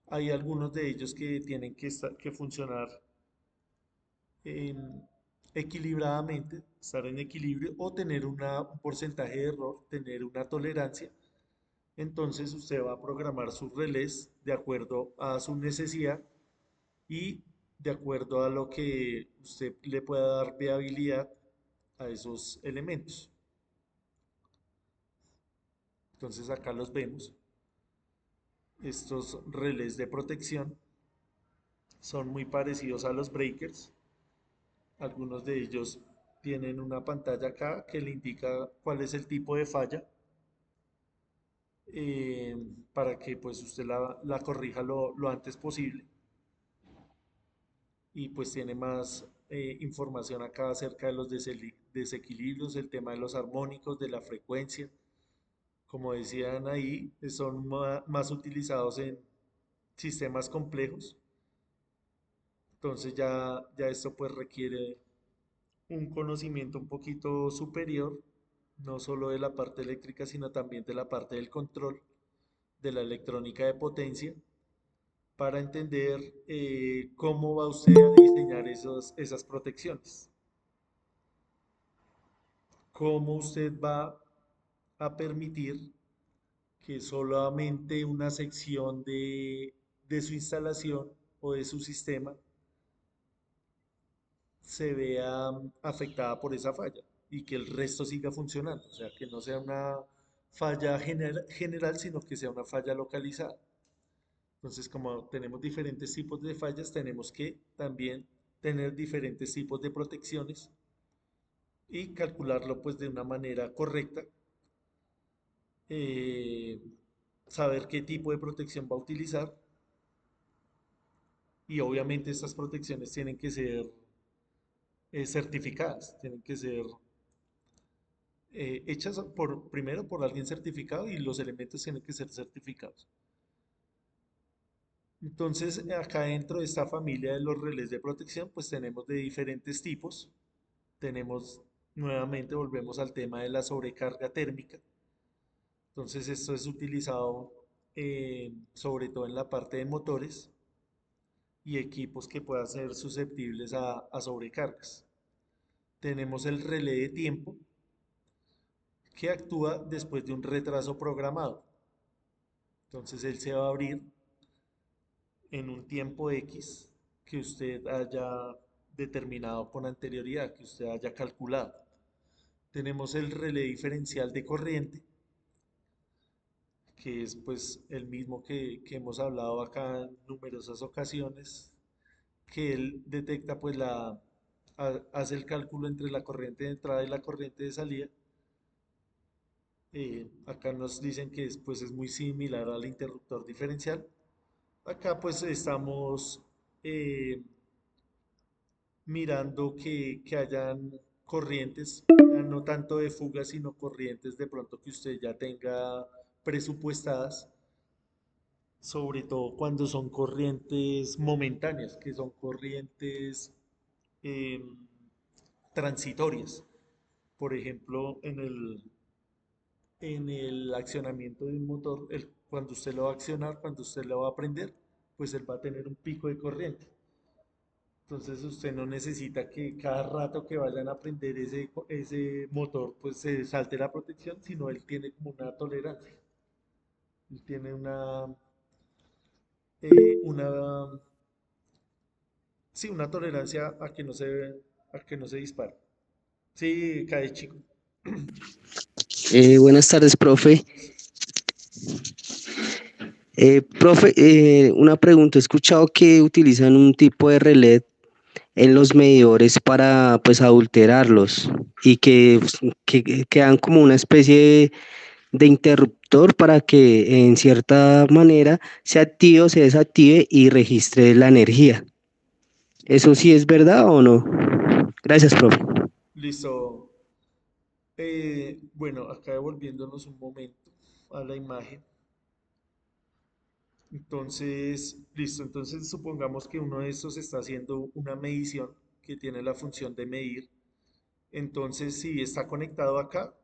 hay algunos de ellos que tienen que funcionar em, equilibradamente, estar en equilibrio o tener un porcentaje de error, tener una tolerancia. Entonces usted va a programar sus relés de acuerdo a su necesidad y de acuerdo a lo que usted le pueda dar viabilidad a esos elementos. Entonces acá los vemos. Estos relés de protección son muy parecidos a los breakers. Algunos de ellos tienen una pantalla acá que le indica cuál es el tipo de falla. eh, para que pues usted la corrija lo antes posible. Y pues tiene más información acá acerca de los desequilibrios, el tema de los armónicos, de la frecuencia. Como decían ahí, son más utilizados en sistemas complejos. Entonces ya esto pues requiere un conocimiento un poquito superior, no solo de la parte eléctrica, sino también de la parte del control, de la electrónica de potencia, para entender cómo va usted a diseñar esas protecciones, cómo usted va a permitir que solamente una sección de su instalación o de su sistema se vea afectada por esa falla y que el resto siga funcionando. O sea, que no sea una falla general, sino que sea una falla localizada. Entonces, como tenemos diferentes tipos de fallas, tenemos que también tener diferentes tipos de protecciones y calcularlo pues de una manera correcta, eh, saber qué tipo de protección va a utilizar y obviamente estas protecciones tienen que ser certificadas, tienen que ser hechas primero por alguien certificado y los elementos tienen que ser certificados. Entonces, acá dentro de esta familia de los relés de protección, pues tenemos de diferentes tipos. Tenemos, nuevamente volvemos al tema de la sobrecarga térmica. Entonces, esto es utilizado sobre todo en la parte de motores y equipos que puedan ser susceptibles a sobrecargas. Tenemos el relé de tiempo, que actúa después de un retraso programado. Entonces él se va a abrir en un tiempo X que usted haya determinado con anterioridad, que usted haya calculado. Tenemos el relé diferencial de corriente, que es pues el mismo que hemos hablado acá en numerosas ocasiones, que él detecta pues hace el cálculo entre la corriente de entrada y la corriente de salida. Acá nos dicen que pues, es muy similar al interruptor diferencial. Acá pues estamos eh, mirando que hayan corrientes, ya no tanto de fuga, sino corrientes de pronto que usted ya tenga presupuestadas, sobre todo cuando son corrientes momentáneas, que son corrientes em, transitorias. Por ejemplo, en el accionamiento de un motor, cuando usted lo va a accionar, cuando usted lo va a prender, pues él va a tener un pico de corriente. Entonces usted no necesita que cada rato que vayan a prender ese motor, pues se salte la protección, sino él tiene como una tolerancia. Él tiene una, sí, una tolerancia a que no se dispare. Sí, cae chico. Buenas tardes, profe. Profe, una pregunta. He escuchado que utilizan un tipo de relé en los medidores para, pues, adulterarlos y que quedan como una especie de interruptor para que en cierta manera se active o se desactive y registre la energía. ¿Eso sí es verdad o no? Gracias, profe. Listo. Bueno, acá devolviéndonos un momento a la imagen. Entonces, listo. Entonces, supongamos que uno de estos está haciendo una medición que tiene la función de medir. Entonces, si está conectado acá,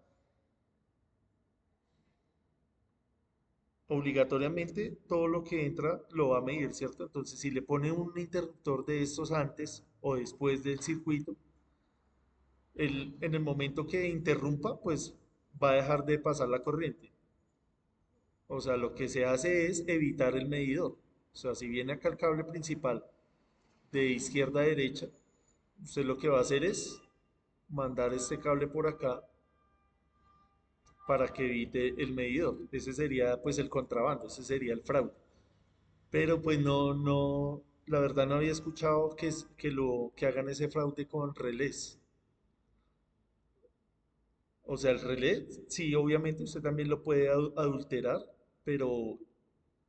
obligatoriamente todo lo que entra lo va a medir, ¿cierto? Entonces, si le pone un interruptor de estos antes o después del circuito, en el momento que interrumpa, pues va a dejar de pasar la corriente. O sea, lo que se hace es evitar el medidor. O sea, si viene acá el cable principal de izquierda a derecha, usted lo que va a hacer es mandar este cable por acá para que evite el medidor. Ese sería pues el contrabando, ese sería el fraude. Pero pues no, la verdad no había escuchado que hagan ese fraude con relés. O sea, el relé, sí, obviamente usted también lo puede adulterar, pero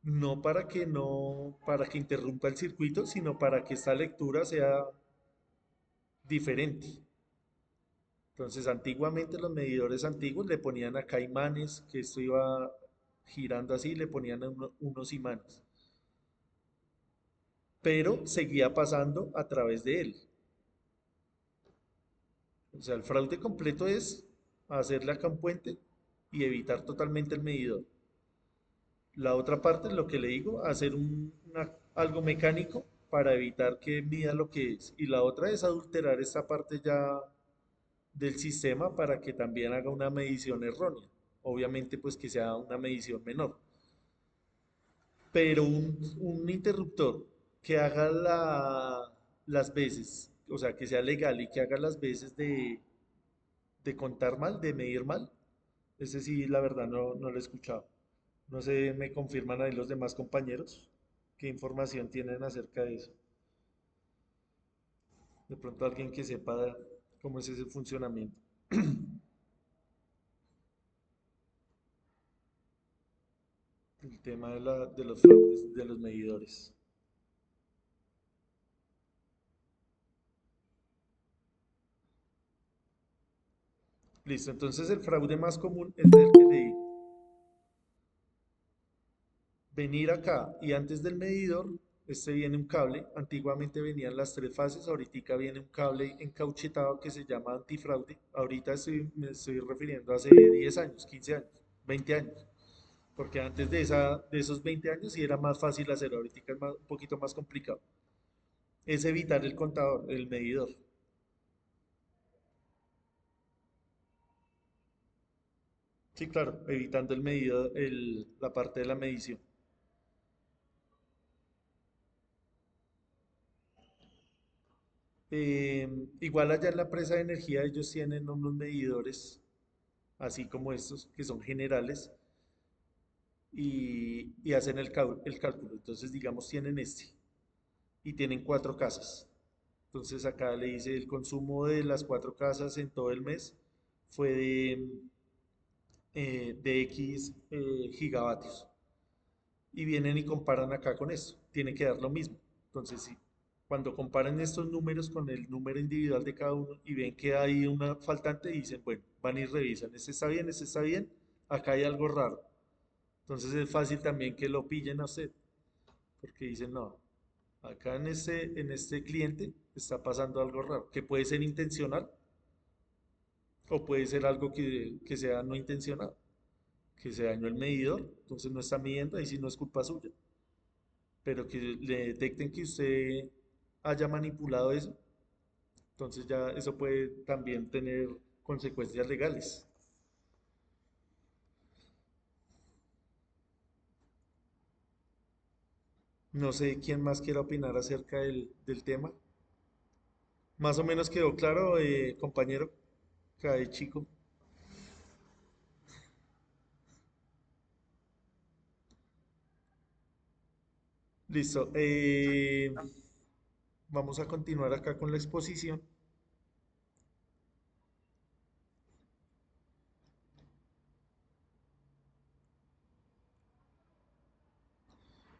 no para que interrumpa el circuito, sino para que esta lectura sea diferente. Entonces, antiguamente los medidores antiguos le ponían acá imanes, que esto iba girando así, le ponían unos imanes, pero seguía pasando a través de él. O sea, el fraude completo es hacerle acá un puente y evitar totalmente el medidor. La otra parte es lo que le digo, hacer algo mecánico para evitar que mida lo que es. Y la otra es adulterar esta parte ya del sistema para que también haga una medición errónea. Obviamente, pues que sea una medición menor. Pero un interruptor que haga las veces, o sea, que sea legal y que haga las veces de contar mal, de medir mal, ese sí, la verdad, no lo he escuchado. No sé, me confirman ahí los demás compañeros qué información tienen acerca de eso. De pronto alguien que sepa cómo es ese funcionamiento. El tema de los fraudes, de los medidores. Listo, entonces el fraude más común es el que le digo. Venir acá y antes del medidor, este viene un cable. Antiguamente venían las tres fases, ahorita viene un cable encauchetado que se llama antifraude. Ahorita me estoy refiriendo a hace 10 años, 15 años, 20 años. Porque antes de esos 20 años sí era más fácil hacerlo, ahorita es un poquito más complicado. Es evitar el contador, el medidor. Sí, claro, evitando el medidor, la parte de la medición. Igual allá en la presa de energía ellos tienen unos medidores, así como estos, que son generales, y hacen el cálculo. Entonces, digamos, tienen este, y tienen cuatro casas. Entonces acá le dice el consumo de las cuatro casas en todo el mes fue de X gigavatios. Y vienen y comparan acá con esto. Tiene que dar lo mismo. Entonces, sí, cuando comparan estos números con el número individual de cada uno y ven que hay una faltante, dicen, bueno, van y revisan, este está bien, acá hay algo raro. Entonces es fácil también que lo pillen a usted, porque dicen, no, acá en este cliente está pasando algo raro, que puede ser intencional o puede ser algo que sea no intencional, que se dañó el medidor, entonces no está midiendo, ahí sí no es culpa suya, pero que le detecten que usted haya manipulado eso, entonces ya eso puede también tener consecuencias legales. No sé quién más quiera opinar acerca del tema. Más o menos quedó claro, compañero, cada chico. Listo. Vamos a continuar acá con la exposición.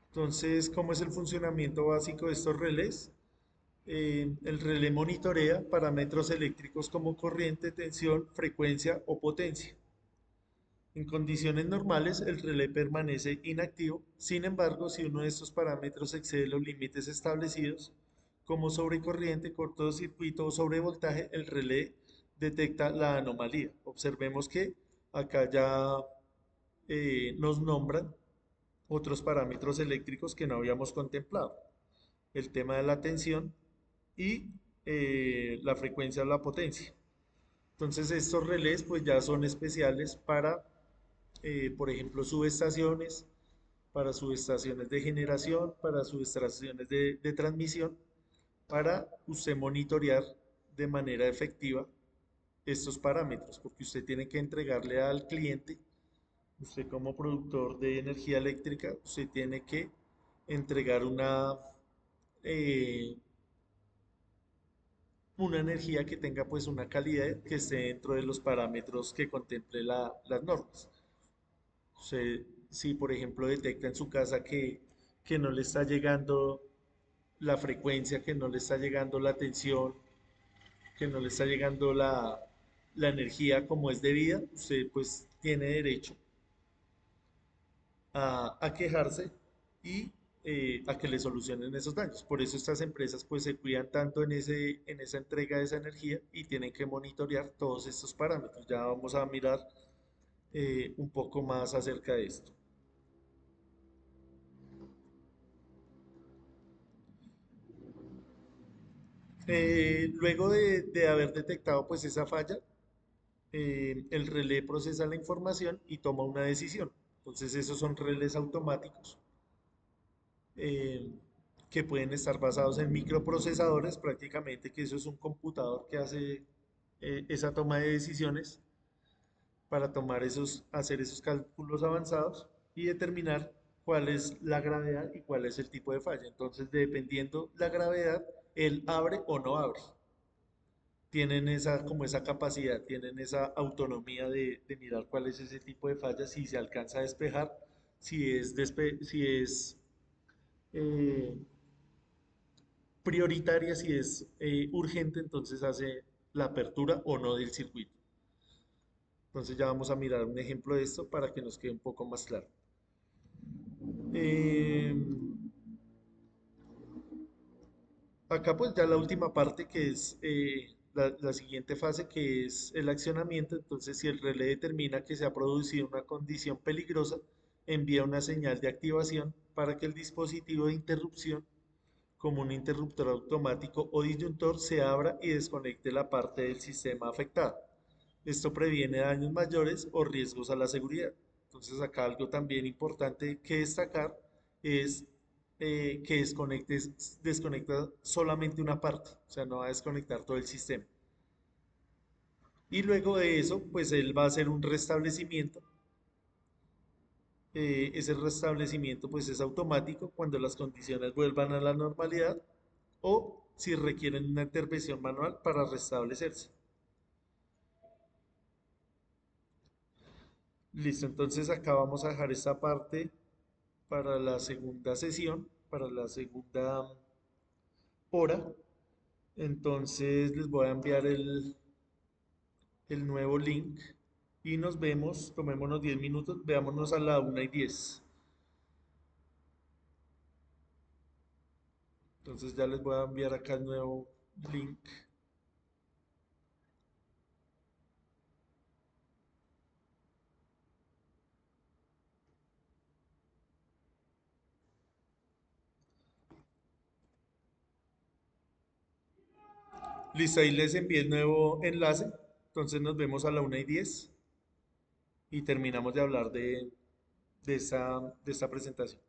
Entonces, ¿cómo es el funcionamiento básico de estos relés? El relé monitorea parámetros eléctricos como corriente, tensión, frecuencia o potencia. En condiciones normales, el relé permanece inactivo. Sin embargo, si uno de estos parámetros excede los límites establecidos, como sobrecorriente, cortocircuito o sobrevoltaje, el relé detecta la anomalía. Observemos que acá ya nos nombran otros parámetros eléctricos que no habíamos contemplado. El tema de la tensión y la frecuencia o la potencia. Entonces estos relés pues ya son especiales para, por ejemplo, subestaciones, para subestaciones de generación, para subestaciones de transmisión, para usted monitorear de manera efectiva estos parámetros, porque usted tiene que entregarle al cliente, usted como productor de energía eléctrica, usted tiene que entregar eh, una energía que tenga pues una calidad que esté dentro de los parámetros que contemple las normas. si por ejemplo detecta en su casa que no le está llegando la frecuencia, que no le está llegando la tensión, que no le está llegando la energía como es debida, usted pues tiene derecho a quejarse y a que le solucionen esos daños. Por eso estas empresas pues se cuidan tanto en esa entrega de esa energía y tienen que monitorear todos estos parámetros. Ya vamos a mirar un poco más acerca de esto. Luego de haber detectado pues esa falla, el relé procesa la información y toma una decisión. Entonces esos son relés automáticos eh, que pueden estar basados en microprocesadores, prácticamente que eso es un computador que hace esa toma de decisiones para hacer esos cálculos avanzados y determinar cuál es la gravedad y cuál es el tipo de falla. Entonces, dependiendo la gravedad, él abre o no abre. Tienen como esa capacidad, tienen esa autonomía de mirar cuál es ese tipo de falla, si se alcanza a despejar, si es eh, prioritaria, si es urgente, entonces hace la apertura o no del circuito. Entonces ya vamos a mirar un ejemplo de esto para que nos quede un poco más claro. Eh, Acá pues ya la última parte que es la siguiente fase que es el accionamiento. Entonces si el relé determina que se ha producido una condición peligrosa, envía una señal de activación para que el dispositivo de interrupción, como un interruptor automático o disyuntor, se abra y desconecte la parte del sistema afectada. Esto previene daños mayores o riesgos a la seguridad. Entonces acá algo también importante que destacar es que desconecta solamente una parte, o sea, no va a desconectar todo el sistema. Y luego de eso, pues él va a hacer un restablecimiento. Ese restablecimiento pues es automático cuando las condiciones vuelvan a la normalidad o si requieren una intervención manual para restablecerse. Listo, entonces acá vamos a dejar esta parte para la segunda sesión, para la segunda hora. Entonces les voy a enviar el nuevo link y nos vemos, tomémonos 10 minutos, veámonos a la 1:10. Entonces ya les voy a enviar acá el nuevo link. Listo, ahí les envié el nuevo enlace. Entonces nos vemos a la 1:10 y terminamos de hablar de esta presentación.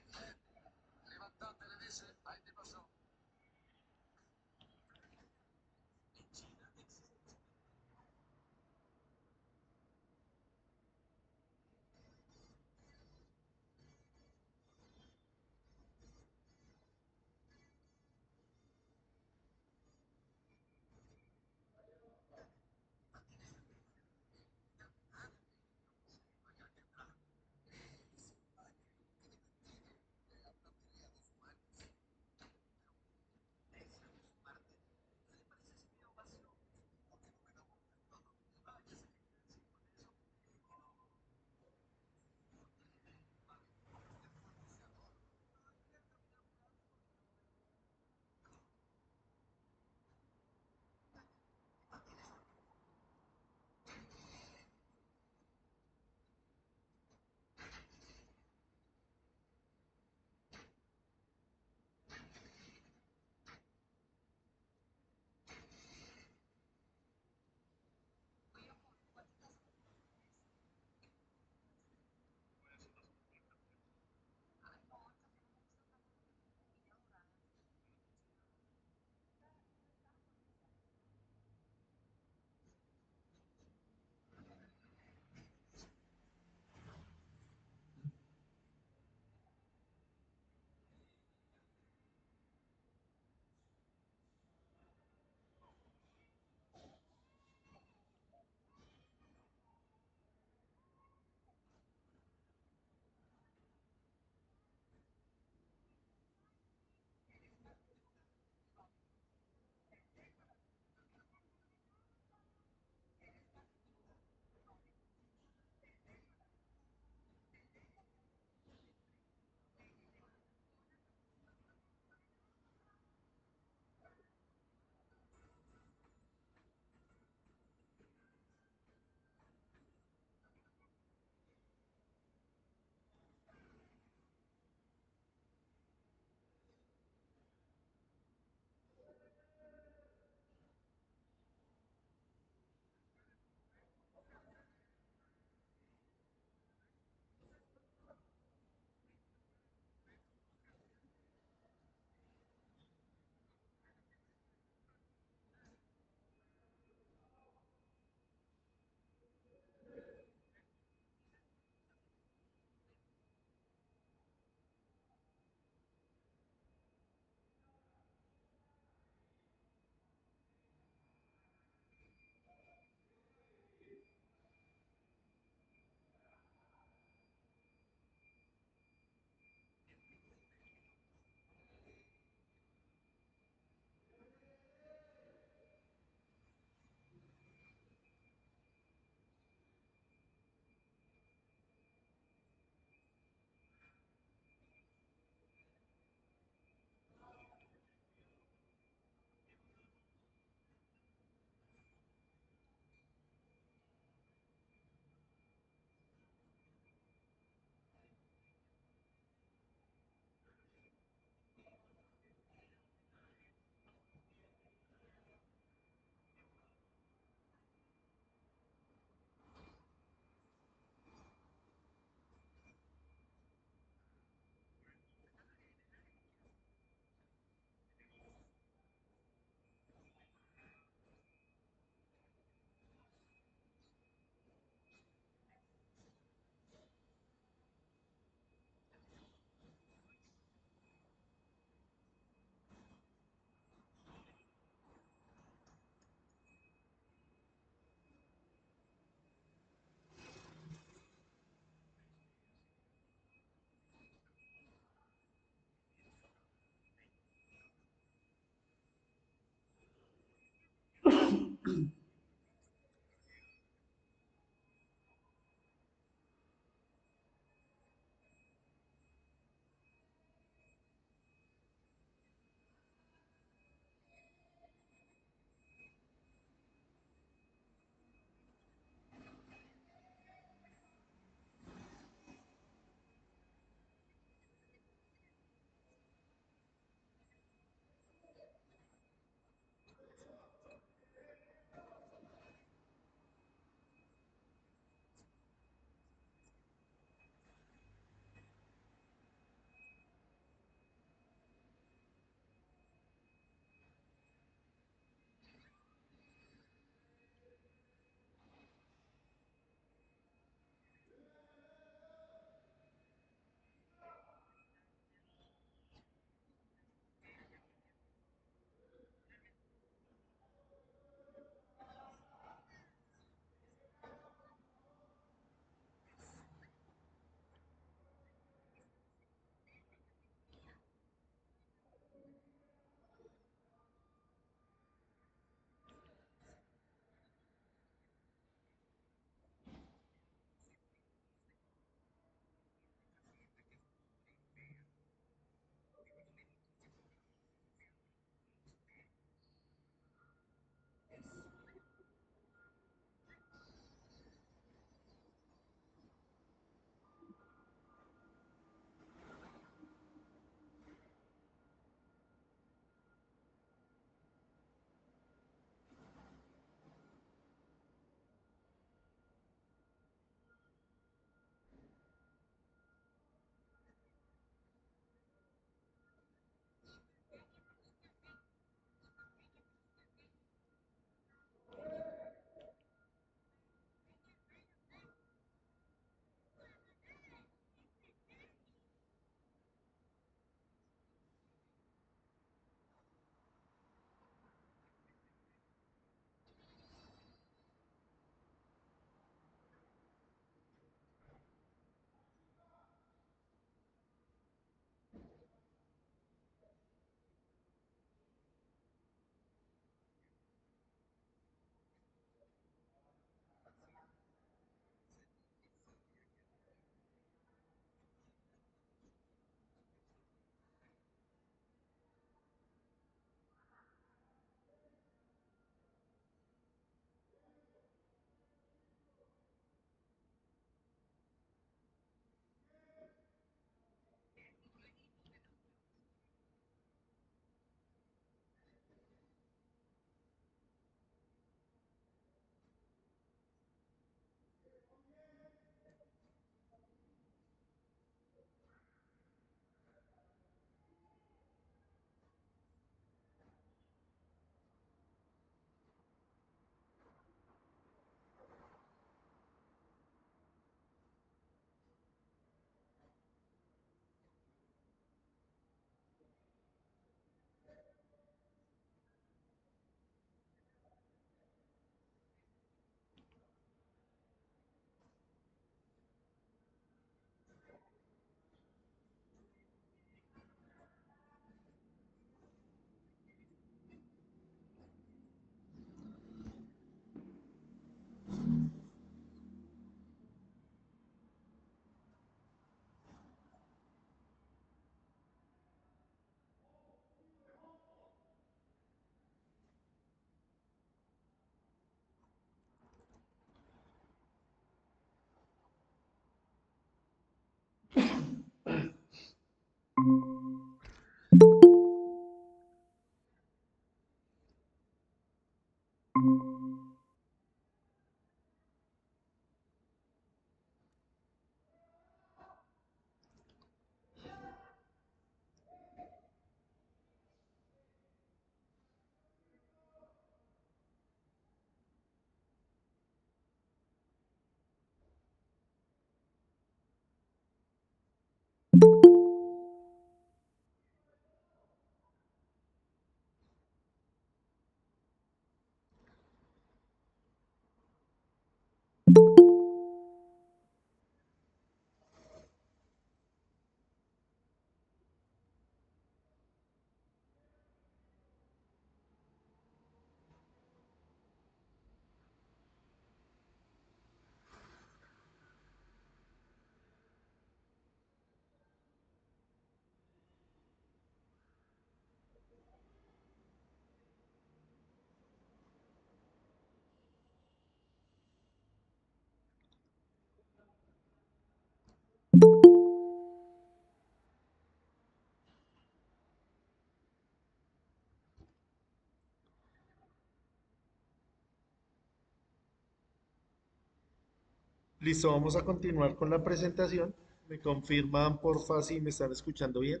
Listo, vamos a continuar con la presentación. ¿Me confirman, porfa, si me están escuchando bien?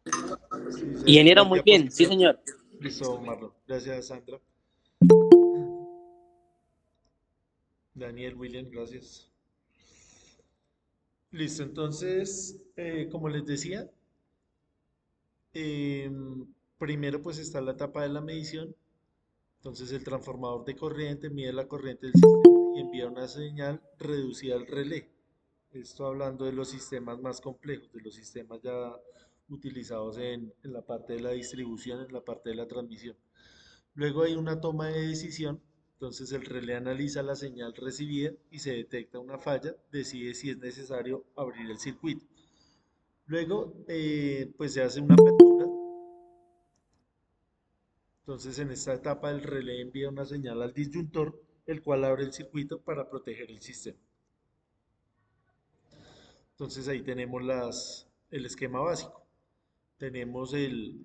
Si se ven Ingeniero, las muy bien, sí, diapositivas. señor. Listo, Marlon. Gracias, Sandra. Daniel, William, gracias. Listo, entonces, como les decía, primero pues está la etapa de la medición. Entonces el transformador de corriente mide la corriente del sistema y envía una señal reducida al relé. Esto hablando de los sistemas más complejos, de los sistemas ya utilizados en la parte de la distribución, en la parte de la transmisión. Luego hay una toma de decisión, entonces el relé analiza la señal recibida y se detecta una falla, decide si es necesario abrir el circuito. Luego, pues se hace una apertura. Entonces, en esta etapa el relé envía una señal al disyuntor, el cual abre el circuito para proteger el sistema. Entonces, ahí tenemos el esquema básico. Tenemos el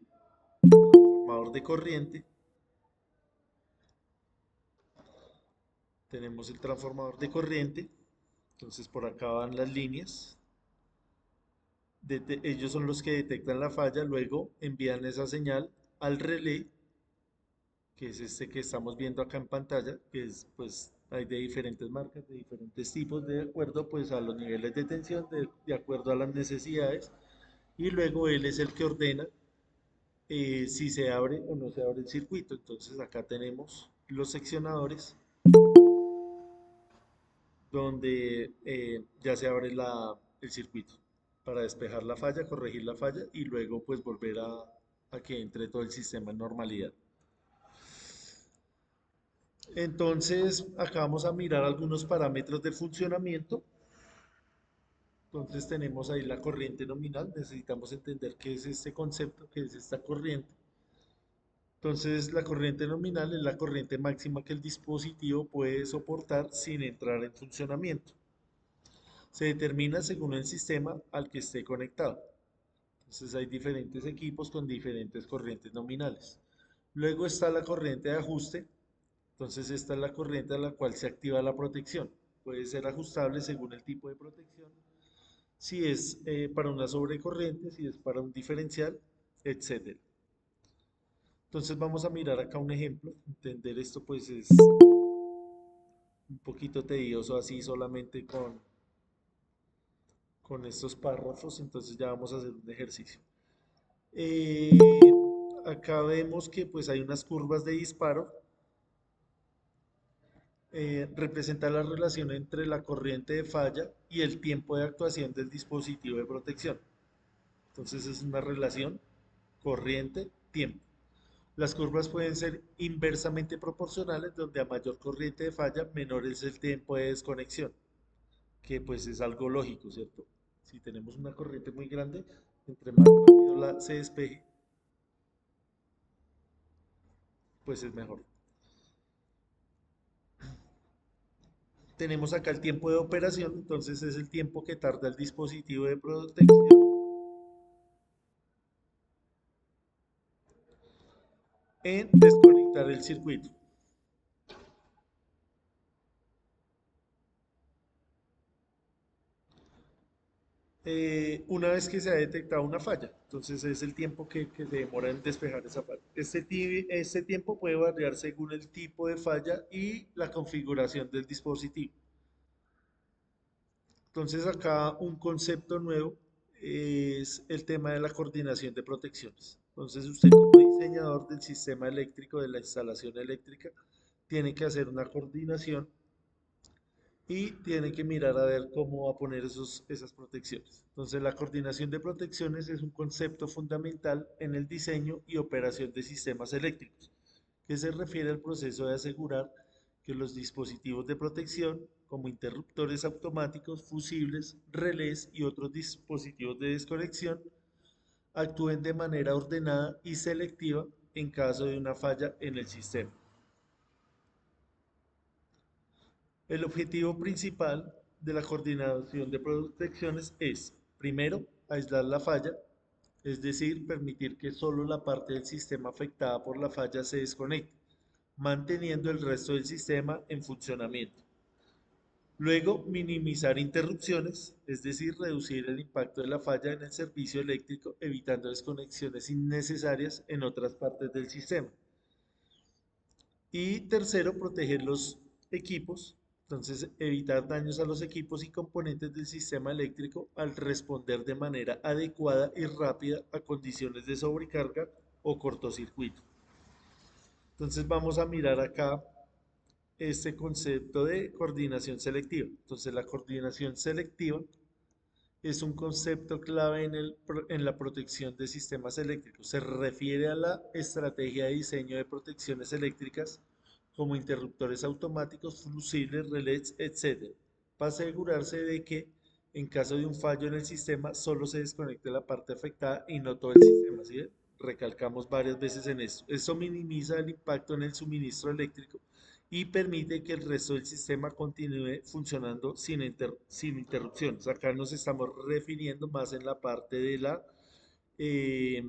transformador de corriente. Tenemos el transformador de corriente. Entonces, por acá van las líneas. Ellos son los que detectan la falla, luego envían esa señal al relé, que es este que estamos viendo acá en pantalla, que es, pues, hay de diferentes marcas, de diferentes tipos, de acuerdo pues a los niveles de tensión, de acuerdo a las necesidades, y luego él es el que ordena si se abre o no se abre el circuito. Entonces acá tenemos los seccionadores, donde ya se abre el circuito, para despejar la falla, corregir la falla, y luego pues volver a que entre todo el sistema en normalidad. Entonces, acá vamos a mirar algunos parámetros de funcionamiento. Entonces tenemos ahí la corriente nominal. Necesitamos entender qué es este concepto, qué es esta corriente. Entonces, la corriente nominal es la corriente máxima que el dispositivo puede soportar sin entrar en funcionamiento. Se determina según el sistema al que esté conectado. Entonces, hay diferentes equipos con diferentes corrientes nominales. Luego está la corriente de ajuste. Entonces esta es la corriente a la cual se activa la protección. Puede ser ajustable según el tipo de protección, si es para una sobrecorriente, si es para un diferencial, etc. Entonces vamos a mirar acá un ejemplo. Entender esto pues es un poquito tedioso así solamente con estos párrafos, entonces ya vamos a hacer un ejercicio. Eh, Acá vemos que pues hay unas curvas de disparo. Representa la relación entre la corriente de falla y el tiempo de actuación del dispositivo de protección. Entonces es una relación corriente-tiempo. Las curvas pueden ser inversamente proporcionales, donde a mayor corriente de falla, menor es el tiempo de desconexión, que pues es algo lógico, ¿cierto? Si tenemos una corriente muy grande, entre más rápido se despeje, pues es mejor. Tenemos acá el tiempo de operación, entonces es el tiempo que tarda el dispositivo de protección en desconectar el circuito. Una vez que se ha detectado una falla, entonces es el tiempo que se demora en despejar esa falla. Este tiempo puede variar según el tipo de falla y la configuración del dispositivo. Entonces acá un concepto nuevo es el tema de la coordinación de protecciones. Entonces usted como diseñador del sistema eléctrico, de la instalación eléctrica, tiene que hacer una coordinación y tiene que mirar a ver cómo va a poner esas protecciones. Entonces la coordinación de protecciones es un concepto fundamental en el diseño y operación de sistemas eléctricos, que se refiere al proceso de asegurar que los dispositivos de protección, como interruptores automáticos, fusibles, relés y otros dispositivos de desconexión, actúen de manera ordenada y selectiva en caso de una falla en el sistema. El objetivo principal de la coordinación de protecciones es, primero, aislar la falla, es decir, permitir que solo la parte del sistema afectada por la falla se desconecte, manteniendo el resto del sistema en funcionamiento. Luego, minimizar interrupciones, es decir, reducir el impacto de la falla en el servicio eléctrico, evitando desconexiones innecesarias en otras partes del sistema. Y tercero, proteger los equipos, entonces evitar daños a los equipos y componentes del sistema eléctrico al responder de manera adecuada y rápida a condiciones de sobrecarga o cortocircuito. Entonces vamos a mirar acá este concepto de coordinación selectiva. Entonces la coordinación selectiva es un concepto clave en la protección de sistemas eléctricos. Se refiere a la estrategia de diseño de protecciones eléctricas como interruptores automáticos, fusibles, relés, etc., para asegurarse de que en caso de un fallo en el sistema solo se desconecte la parte afectada y no todo el sistema. ¿Sí? Recalcamos varias veces en esto. Esto minimiza el impacto en el suministro eléctrico y permite que el resto del sistema continúe funcionando sin interrupciones. Acá nos estamos refiriendo más en la parte eh,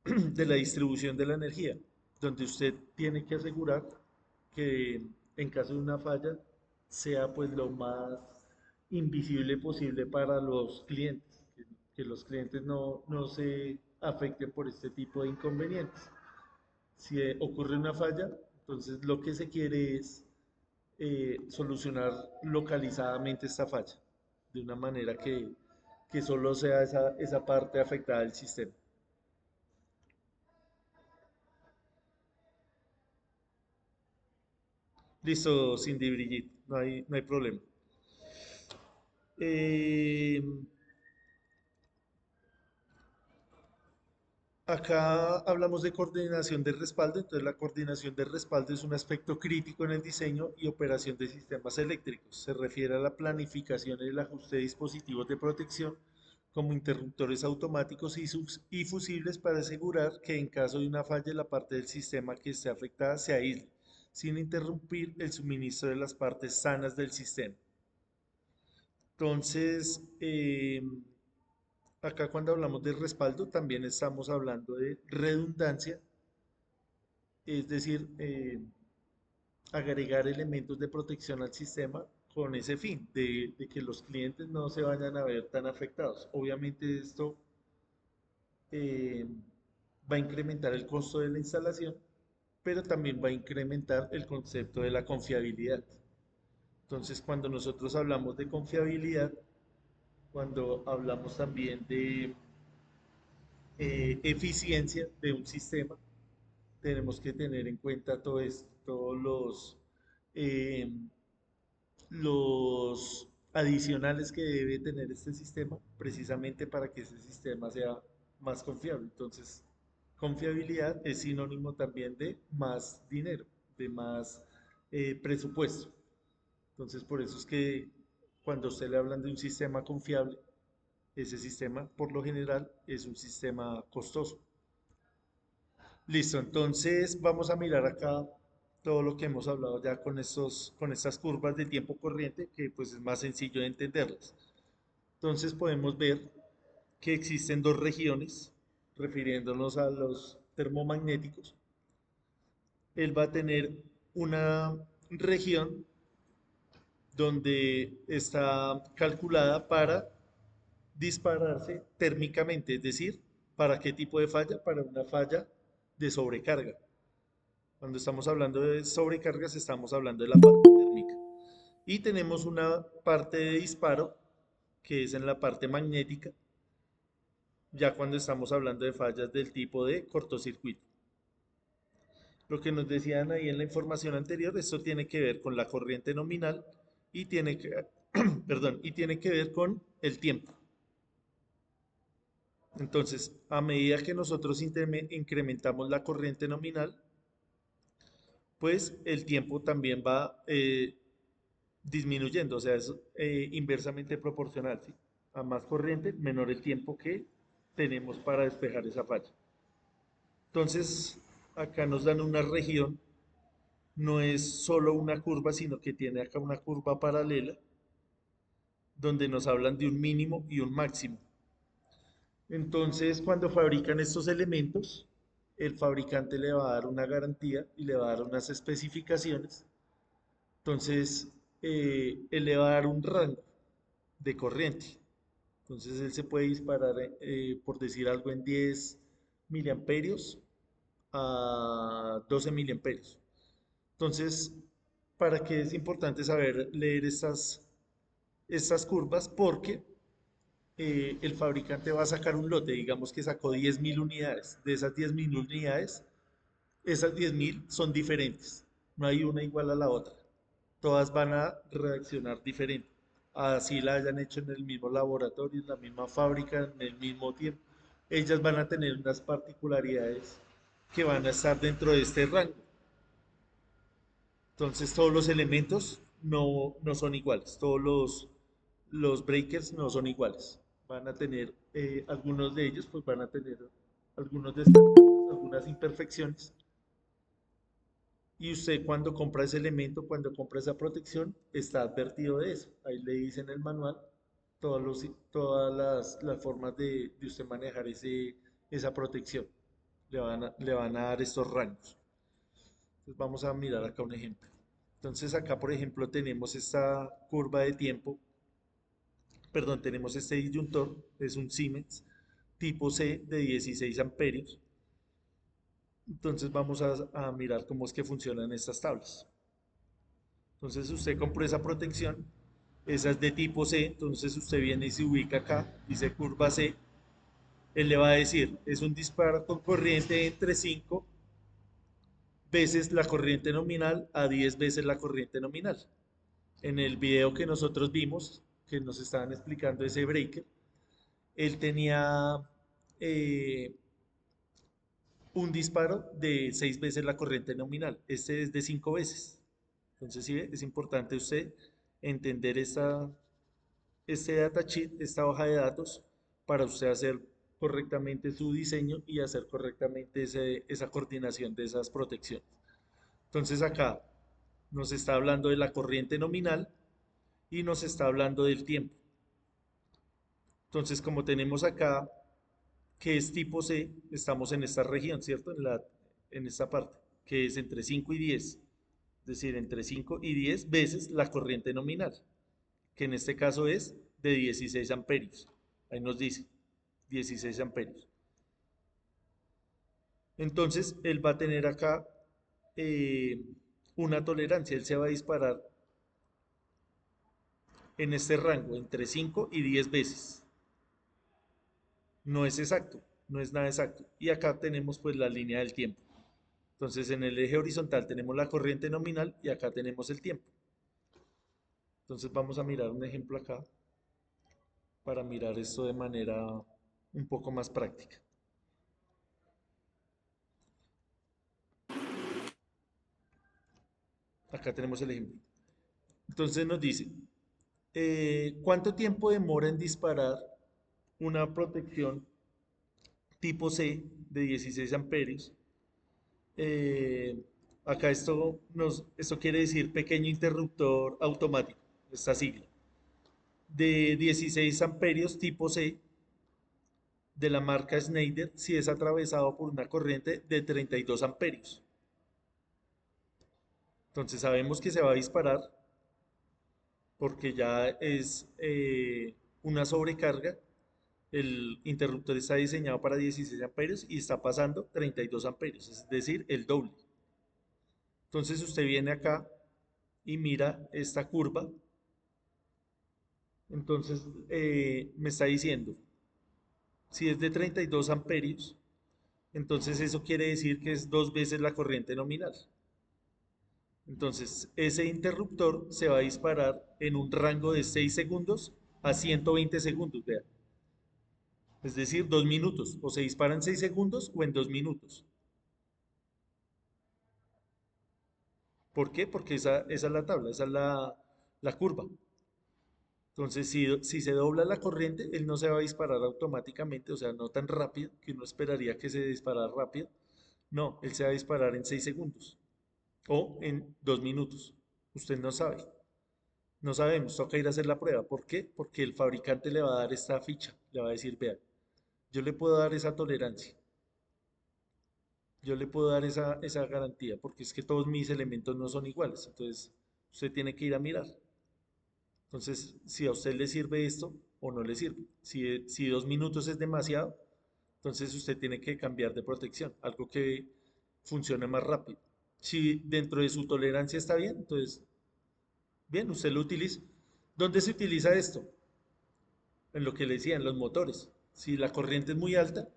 de la distribución de la energía, donde usted tiene que asegurar que en caso de una falla sea pues lo más invisible posible para los clientes, que los clientes no se afecten por este tipo de inconvenientes. Si ocurre una falla, entonces lo que se quiere es solucionar localizadamente esta falla, de una manera que solo sea esa parte afectada del sistema. Listo, Cindy Brigitte, no hay problema. Eh, Acá hablamos de coordinación de respaldo, entonces la coordinación de respaldo es un aspecto crítico en el diseño y operación de sistemas eléctricos. Se refiere a la planificación y el ajuste de dispositivos de protección como interruptores automáticos y fusibles para asegurar que en caso de una falla la parte del sistema que esté afectada se aísle, sin interrumpir el suministro de las partes sanas del sistema. Entonces, acá cuando hablamos de respaldo también estamos hablando de redundancia, es decir, agregar elementos de protección al sistema con ese fin, de que los clientes no se vayan a ver tan afectados. Obviamente esto eh, va a incrementar el costo de la instalación, pero también va a incrementar el concepto de la confiabilidad. Entonces, cuando nosotros hablamos de confiabilidad, cuando hablamos también de eficiencia de un sistema, tenemos que tener en cuenta todo esto, todos eh, los adicionales que debe tener este sistema precisamente para que ese sistema sea más confiable. Entonces, confiabilidad es sinónimo también de más dinero, de más presupuesto. Entonces, por eso es que cuando a usted le hablan de un sistema confiable, ese sistema por lo general es un sistema costoso. Listo, entonces vamos a mirar acá todo lo que hemos hablado ya con estas curvas de tiempo corriente, que pues es más sencillo de entenderlas. Entonces podemos ver que existen dos regiones, refiriéndonos a los termomagnéticos. Él va a tener una región donde está calculada para dispararse térmicamente, es decir, ¿para qué tipo de falla? Para una falla de sobrecarga. Cuando estamos hablando de sobrecargas, estamos hablando de la parte térmica. Y tenemos una parte de disparo, que es en la parte magnética, ya cuando estamos hablando de fallas del tipo de cortocircuito. Lo que nos decían ahí en la información anterior, esto tiene que ver con la corriente nominal y tiene que, perdón, y tiene que ver con el tiempo. Entonces, a medida que nosotros incrementamos la corriente nominal, pues el tiempo también va disminuyendo, o sea, es inversamente proporcional, ¿sí? A más corriente, menor el tiempo que tenemos para despejar esa falla. Entonces, acá nos dan una región, no es solo una curva, sino que tiene acá una curva paralela, donde nos hablan de un mínimo y un máximo. Entonces, cuando fabrican estos elementos, el fabricante le va a dar una garantía y le va a dar unas especificaciones. Entonces, él le va a dar un rango de corriente. Entonces, él se puede disparar, por decir algo, en 10 miliamperios a 12 miliamperios. Entonces, ¿para qué es importante saber leer estas curvas? Porque el fabricante va a sacar un lote, digamos que sacó 10.000 unidades. De esas 10.000 unidades, esas 10.000 son diferentes. No hay una igual a la otra. Todas van a reaccionar diferente. Así la hayan hecho en el mismo laboratorio, en la misma fábrica, en el mismo tiempo. Ellas van a tener unas particularidades que van a estar dentro de este rango. Entonces todos los elementos no son iguales, todos los breakers no son iguales. Van a tener, algunos de ellos pues van a tener algunos desperfectos, algunas imperfecciones. Y usted cuando compra ese elemento, cuando compra esa protección, está advertido de eso. Ahí le dice en el manual todas las formas de usted manejar esa protección. Le van a dar estos rangos. Entonces vamos a mirar acá un ejemplo. Entonces acá, por ejemplo, tenemos esta curva de tiempo, perdón, tenemos este disyuntor, es un Siemens tipo C de 16 amperios. Entonces vamos a mirar cómo es que funcionan estas tablas. Entonces usted compró esa protección, esa es de tipo C, entonces usted viene y se ubica acá, dice curva C, él le va a decir, es un disparo con corriente entre 5 veces la corriente nominal a 10 veces la corriente nominal. En el video que nosotros vimos, que nos estaban explicando ese breaker, él tenía eh, un disparo de 6 veces la corriente nominal. Este es de 5 veces. Entonces, sí, es importante usted entender este datasheet, esta hoja de datos, para usted hacer correctamente su diseño y hacer correctamente esa coordinación de esas protecciones. Entonces, acá nos está hablando de la corriente nominal y nos está hablando del tiempo. Entonces, como tenemos acá que es tipo C, estamos en esta región, ¿cierto? En esta parte, que es entre 5 y 10, es decir, entre 5 y 10 veces la corriente nominal, que en este caso es de 16 amperios. Ahí nos dice 16 amperios. Entonces, él va a tener acá eh, una tolerancia, él se va a disparar en este rango entre 5 y 10 veces. No es exacto, no es nada exacto. Y acá tenemos pues la línea del tiempo. Entonces en el eje horizontal tenemos la corriente nominal y acá tenemos el tiempo. Entonces vamos a mirar un ejemplo acá para mirar esto de manera un poco más práctica. Acá tenemos el ejemplo. Entonces nos dice, ¿cuánto tiempo demora en disparar una protección tipo C de 16 amperios? Eh, Acá esto quiere decir pequeño interruptor automático, esta sigla, de 16 amperios tipo C de la marca Schneider si es atravesado por una corriente de 32 amperios. Entonces sabemos que se va a disparar porque ya es una sobrecarga. El interruptor está diseñado para 16 amperios y está pasando 32 amperios, es decir, el doble. Entonces usted viene acá y mira esta curva. Entonces me está diciendo, si es de 32 amperios, entonces eso quiere decir que es 2 veces la corriente nominal. Entonces ese interruptor se va a disparar en un rango de 6 segundos a 120 segundos, vea. Es decir, 2 minutos. O se dispara en 6 segundos o en 2 minutos. ¿Por qué? Porque esa es la tabla, esa es la curva. Entonces, si se dobla la corriente, él no se va a disparar automáticamente, o sea, no tan rápido, que uno esperaría que se disparara rápido. No, él se va a disparar en 6 segundos o en 2 minutos. Usted no sabe. No sabemos, toca ir a hacer la prueba. ¿Por qué? Porque el fabricante le va a dar esta ficha, le va a decir, vea, yo le puedo dar esa tolerancia, yo le puedo dar esa garantía, porque es que todos mis elementos no son iguales. Entonces, usted tiene que ir a mirar. Entonces, si a usted le sirve esto o no le sirve. Si 2 minutos es demasiado, entonces usted tiene que cambiar de protección, algo que funcione más rápido. Si dentro de su tolerancia está bien, entonces, bien, usted lo utiliza. ¿Dónde se utiliza esto? En lo que le decía, en los motores. Si la corriente es muy alta,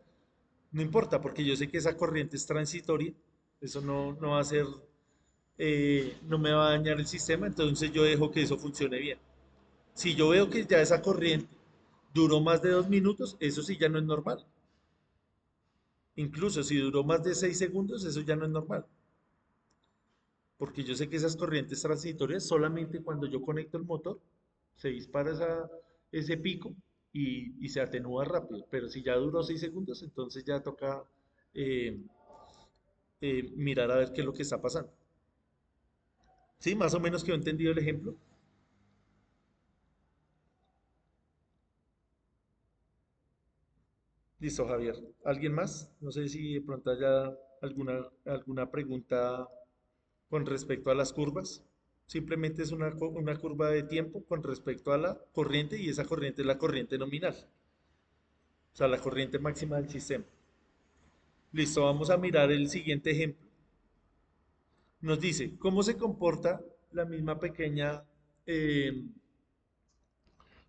no importa, porque yo sé que esa corriente es transitoria, eso no va a ser, no me va a dañar el sistema, entonces yo dejo que eso funcione bien. Si yo veo que ya esa corriente duró más de 2 minutos, eso sí ya no es normal. Incluso si duró más de 6 segundos, eso ya no es normal. Porque yo sé que esas corrientes transitorias, solamente cuando yo conecto el motor, se dispara ese pico y se atenúa rápido. Pero si ya duró 6 segundos, entonces ya toca eh, mirar a ver qué es lo que está pasando. ¿Sí? Más o menos quedó entendido el ejemplo. Listo, Javier. ¿Alguien más? No sé si de pronto haya alguna pregunta con respecto a las curvas. Simplemente es una curva de tiempo con respecto a la corriente y esa corriente es la corriente nominal, o sea, la corriente máxima del sistema. Listo, vamos a mirar el siguiente ejemplo. Nos dice, ¿cómo se comporta la misma pequeña eh,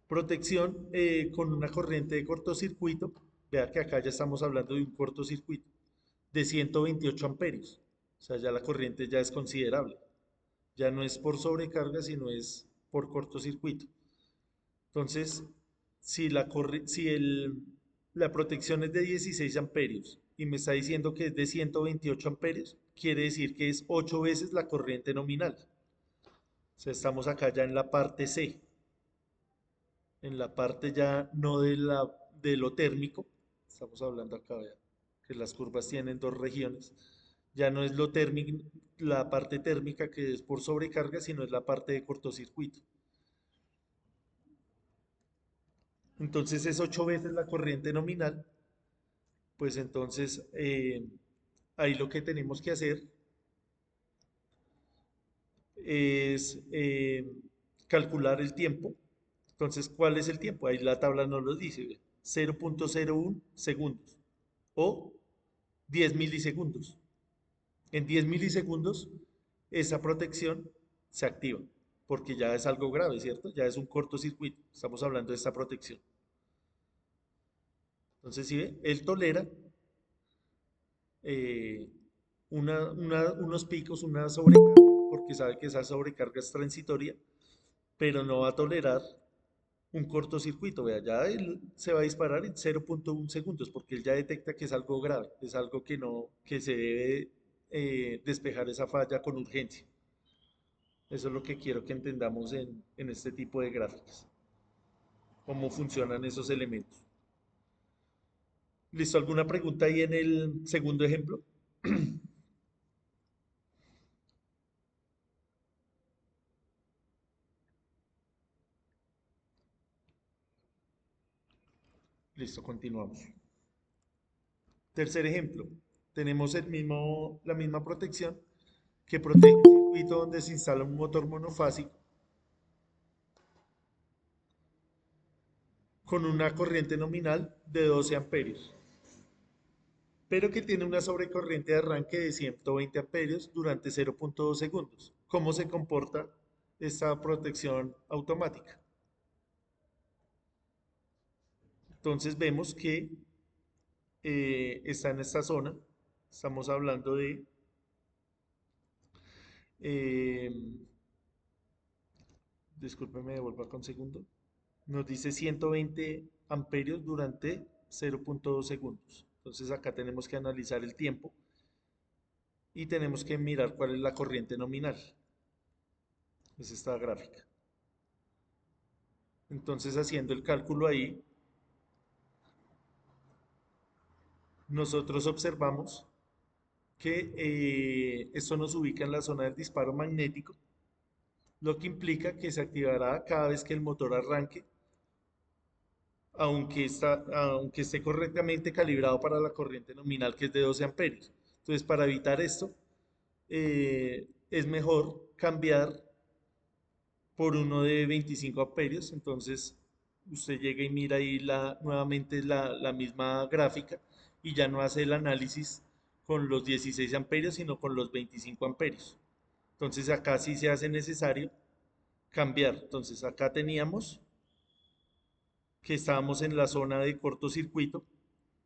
protección con una corriente de cortocircuito? Vea que acá ya estamos hablando de un cortocircuito de 128 amperios. O sea, ya la corriente ya es considerable. Ya no es por sobrecarga, sino es por cortocircuito. Entonces, si la protección es de 16 amperios y me está diciendo que es de 128 amperios, quiere decir que es 8 veces la corriente nominal. O sea, estamos acá ya en la parte C, en la parte ya no de lo térmico. Estamos hablando acá, vea, que las curvas tienen dos regiones. Ya no es lo térmico, la parte térmica que es por sobrecarga, sino es la parte de cortocircuito. Entonces es 8 veces la corriente nominal, pues entonces ahí lo que tenemos que hacer es calcular el tiempo. Entonces, ¿cuál es el tiempo? Ahí la tabla nos lo dice, ve, 0.01 segundos o 10 milisegundos. En 10 milisegundos esa protección se activa, porque ya es algo grave, ¿cierto? Ya es un cortocircuito, estamos hablando de esta protección. Entonces, si ve, él tolera eh, unos picos, una sobrecarga, porque sabe que esa sobrecarga es transitoria, pero no va a tolerar un cortocircuito. Vea, ya él se va a disparar en 0.1 segundos, porque él ya detecta que es algo grave, es algo que no, que se debe despejar esa falla con urgencia. Eso es lo que quiero que entendamos en este tipo de gráficas, cómo funcionan esos elementos. ¿Listo? ¿Alguna pregunta ahí en el segundo ejemplo? Listo, continuamos. Tercer ejemplo, tenemos la misma protección que protege un circuito donde se instala un motor monofásico con una corriente nominal de 12 amperios, pero que tiene una sobrecorriente de arranque de 120 amperios durante 0.2 segundos. ¿Cómo se comporta esta protección automática? Entonces vemos que está en esta zona, estamos hablando de eh, discúlpeme, devuelvo acá un segundo. Nos dice 120 amperios durante 0.2 segundos. Entonces acá tenemos que analizar el tiempo y tenemos que mirar cuál es la corriente nominal. Es esta gráfica. Entonces haciendo el cálculo ahí, nosotros observamos que esto nos ubica en la zona del disparo magnético lo que implica que se activará cada vez que el motor arranque, aunque esté correctamente calibrado para la corriente nominal que es de 12 amperios. Entonces, para evitar esto, es mejor cambiar por uno de 25 amperios. Entonces, usted llega y mira ahí nuevamente la misma gráfica y ya no hace el análisis con los 16 amperios, sino con los 25 amperios. Entonces, acá sí se hace necesario cambiar. Entonces, acá teníamos que estábamos en la zona de cortocircuito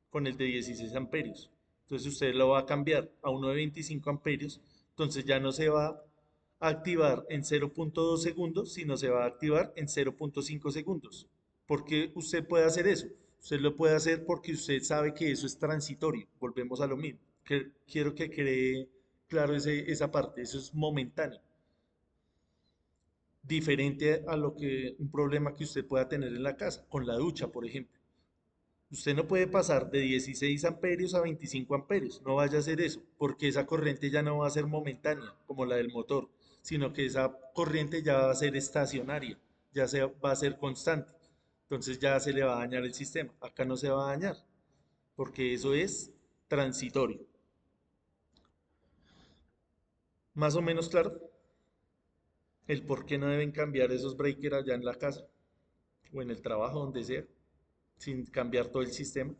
con el de 16 amperios. Entonces usted lo va a cambiar a uno de 25 amperios. Entonces ya no se va a activar en 0.2 segundos, sino se va a activar en 0.5 segundos. ¿Por qué usted puede hacer eso? Usted lo puede hacer porque usted sabe que eso es transitorio. Volvemos a lo mismo. Quiero que quede claro esa parte. Eso es momentáneo. Diferente a lo que un problema que usted pueda tener en la casa, con la ducha, por ejemplo. Usted no puede pasar de 16 amperios a 25 amperios, no vaya a hacer eso, porque esa corriente ya no va a ser momentánea, como la del motor, sino que esa corriente ya va a ser estacionaria, va a ser constante. Entonces ya se le va a dañar el sistema. Acá no se va a dañar, porque eso es transitorio. Más o menos claro el por qué no deben cambiar esos breakers allá en la casa o en el trabajo, donde sea, sin cambiar todo el sistema.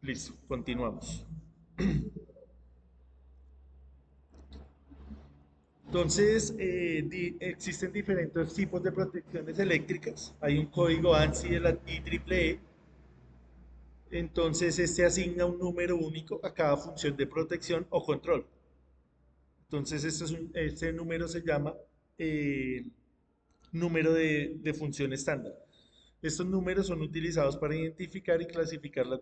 Listo, continuamos. Entonces, existen diferentes tipos de protecciones eléctricas. Hay un código ANSI de la IEEE. Entonces, este asigna un número único a cada función de protección o control. Entonces, este número se llama eh, número de función estándar. Estos números son utilizados para identificar y clasificar las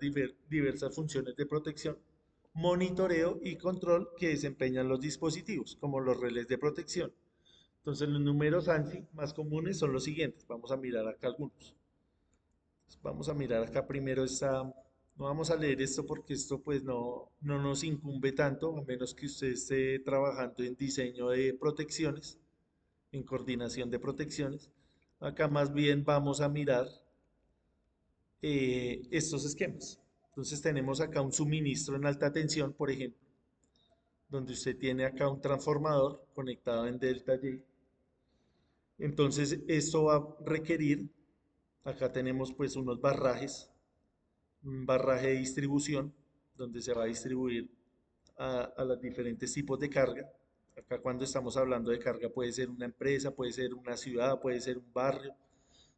diversas funciones de protección, monitoreo y control que desempeñan los dispositivos, como los relés de protección. Entonces, los números ANSI más comunes son los siguientes. Vamos a mirar acá algunos. Vamos a mirar acá primero esta. No vamos a leer esto porque esto pues no nos incumbe tanto, a menos que usted esté trabajando en diseño de protecciones, en coordinación de protecciones. Acá más bien vamos a mirar estos esquemas. Entonces tenemos acá un suministro en alta tensión, por ejemplo, donde usted tiene acá un transformador conectado en delta Y. Entonces esto va a requerir, acá tenemos pues unos barrajes, un barraje de distribución, donde se va a distribuir a los diferentes tipos de carga. Acá cuando estamos hablando de carga puede ser una empresa, puede ser una ciudad, puede ser un barrio,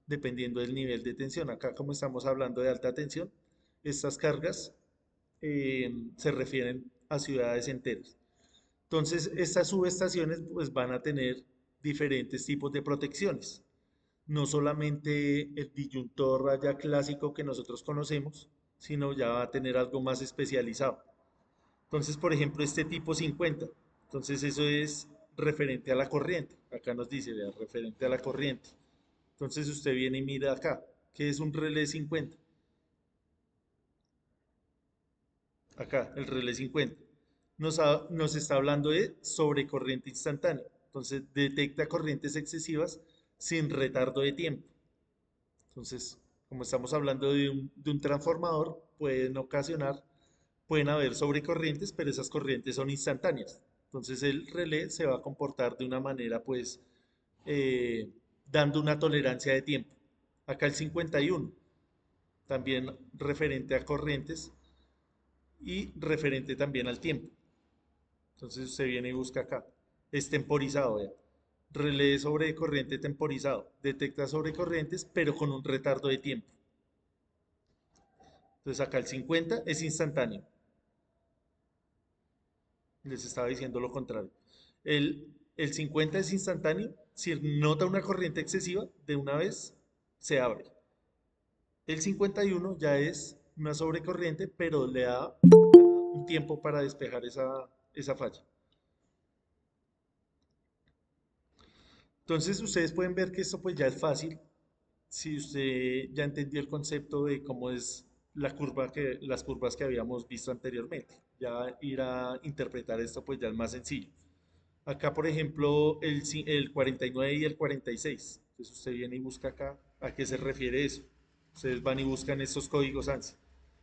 dependiendo del nivel de tensión. Acá como estamos hablando de alta tensión, estas cargas se refieren a ciudades enteras. Entonces, estas subestaciones pues van a tener diferentes tipos de protecciones. No solamente el disyuntor raya clásico que nosotros conocemos, sino ya va a tener algo más especializado. Entonces, por ejemplo, este tipo 50. Entonces, eso es referente a la corriente. Acá nos dice, vea, referente a la corriente. Entonces, usted viene y mira acá, ¿qué es un relé 50? Acá, el relé 50. Nos está hablando de sobrecorriente instantánea. Entonces, detecta corrientes excesivas sin retardo de tiempo. Entonces, como estamos hablando de un transformador, pueden haber sobrecorrientes, pero esas corrientes son instantáneas. Entonces, el relé se va a comportar de una manera, pues, eh, dando una tolerancia de tiempo. Acá el 51, también referente a corrientes y referente también al tiempo. Entonces usted viene y busca acá. Es temporizado, vea. Relé sobre corriente temporizado. Detecta sobrecorrientes, pero con un retardo de tiempo. Entonces acá el 50 es instantáneo. Les estaba diciendo lo contrario. El 50 es instantáneo. Si nota una corriente excesiva, de una vez se abre. El 51 ya es una sobrecorriente, pero le da un tiempo para despejar esa falla. Entonces ustedes pueden ver que esto pues ya es fácil si usted ya entendió el concepto de cómo es las curvas que habíamos visto anteriormente. Ya ir a interpretar esto pues ya es más sencillo. Acá, por ejemplo, el 49 y el 46. Entonces usted viene y busca acá a qué se refiere eso. Ustedes van y buscan estos códigos ANSI.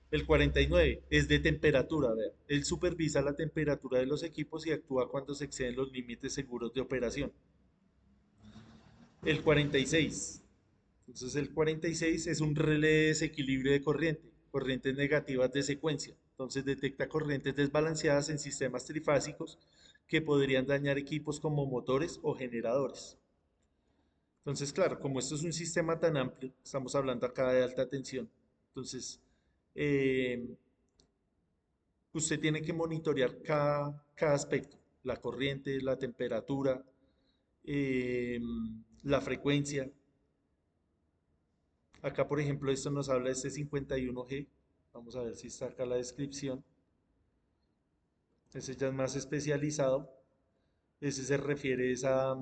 El 49 es de temperatura, vea. Él supervisa la temperatura de los equipos y actúa cuando se exceden los límites seguros de operación. El 46. Entonces el 46 es un relé de desequilibrio de corriente, corrientes negativas de secuencia. Entonces detecta corrientes desbalanceadas en sistemas trifásicos que podrían dañar equipos como motores o generadores. Entonces, claro, como esto es un sistema tan amplio, estamos hablando acá de alta tensión. Entonces, eh, usted tiene que monitorear cada aspecto, la corriente, la temperatura, eh, la frecuencia. Acá, por ejemplo, esto nos habla de este 51G. Vamos a ver si está acá la descripción. Ese ya es más especializado. Ese se refiere a...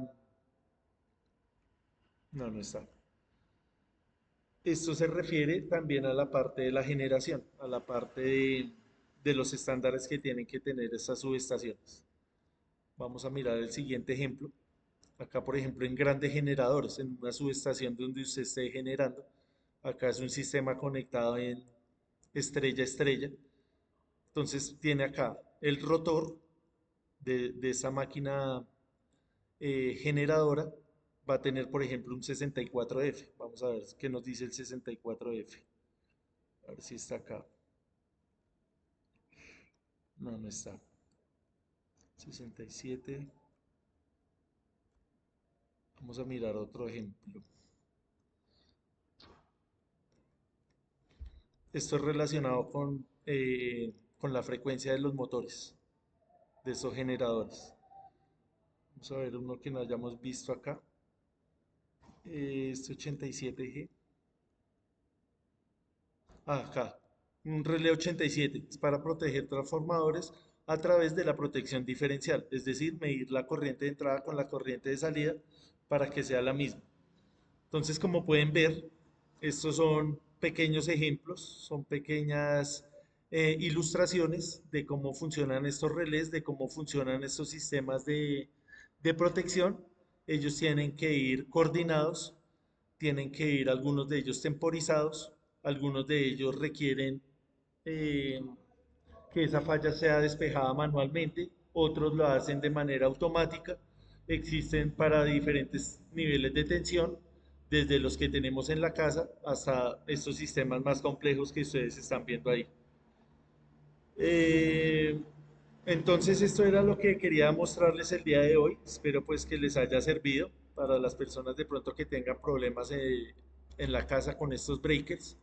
No, no está. Esto se refiere también a la parte de la generación, a la parte de los estándares que tienen que tener estas subestaciones. Vamos a mirar el siguiente ejemplo. Acá, por ejemplo, en grandes generadores, en una subestación donde usted esté generando. Acá es un sistema conectado en estrella a estrella. Entonces tiene acá el rotor de esa máquina generadora. Va a tener, por ejemplo, un 64F. Vamos a ver qué nos dice el 64F. A ver si está acá. No, no está. 67. Vamos a mirar otro ejemplo. Esto es relacionado con la frecuencia de los motores, de esos generadores. Vamos a ver uno que no hayamos visto acá. Este 87G. Acá. Un relé 87. Es para proteger transformadores a través de la protección diferencial. Es decir, medir la corriente de entrada con la corriente de salida para que sea la misma. Entonces, como pueden ver, estos son pequeños ejemplos, son pequeñas ilustraciones de cómo funcionan estos relés, de cómo funcionan estos sistemas de protección. Ellos tienen que ir coordinados, tienen que ir algunos de ellos temporizados, algunos de ellos requieren eh, que esa falla sea despejada manualmente, otros lo hacen de manera automática. Existen para diferentes niveles de tensión, desde los que tenemos en la casa hasta estos sistemas más complejos que ustedes están viendo ahí. Eh, entonces esto era lo que quería mostrarles el día de hoy. Espero pues que les haya servido para las personas de pronto que tengan problemas en la casa con estos breakers,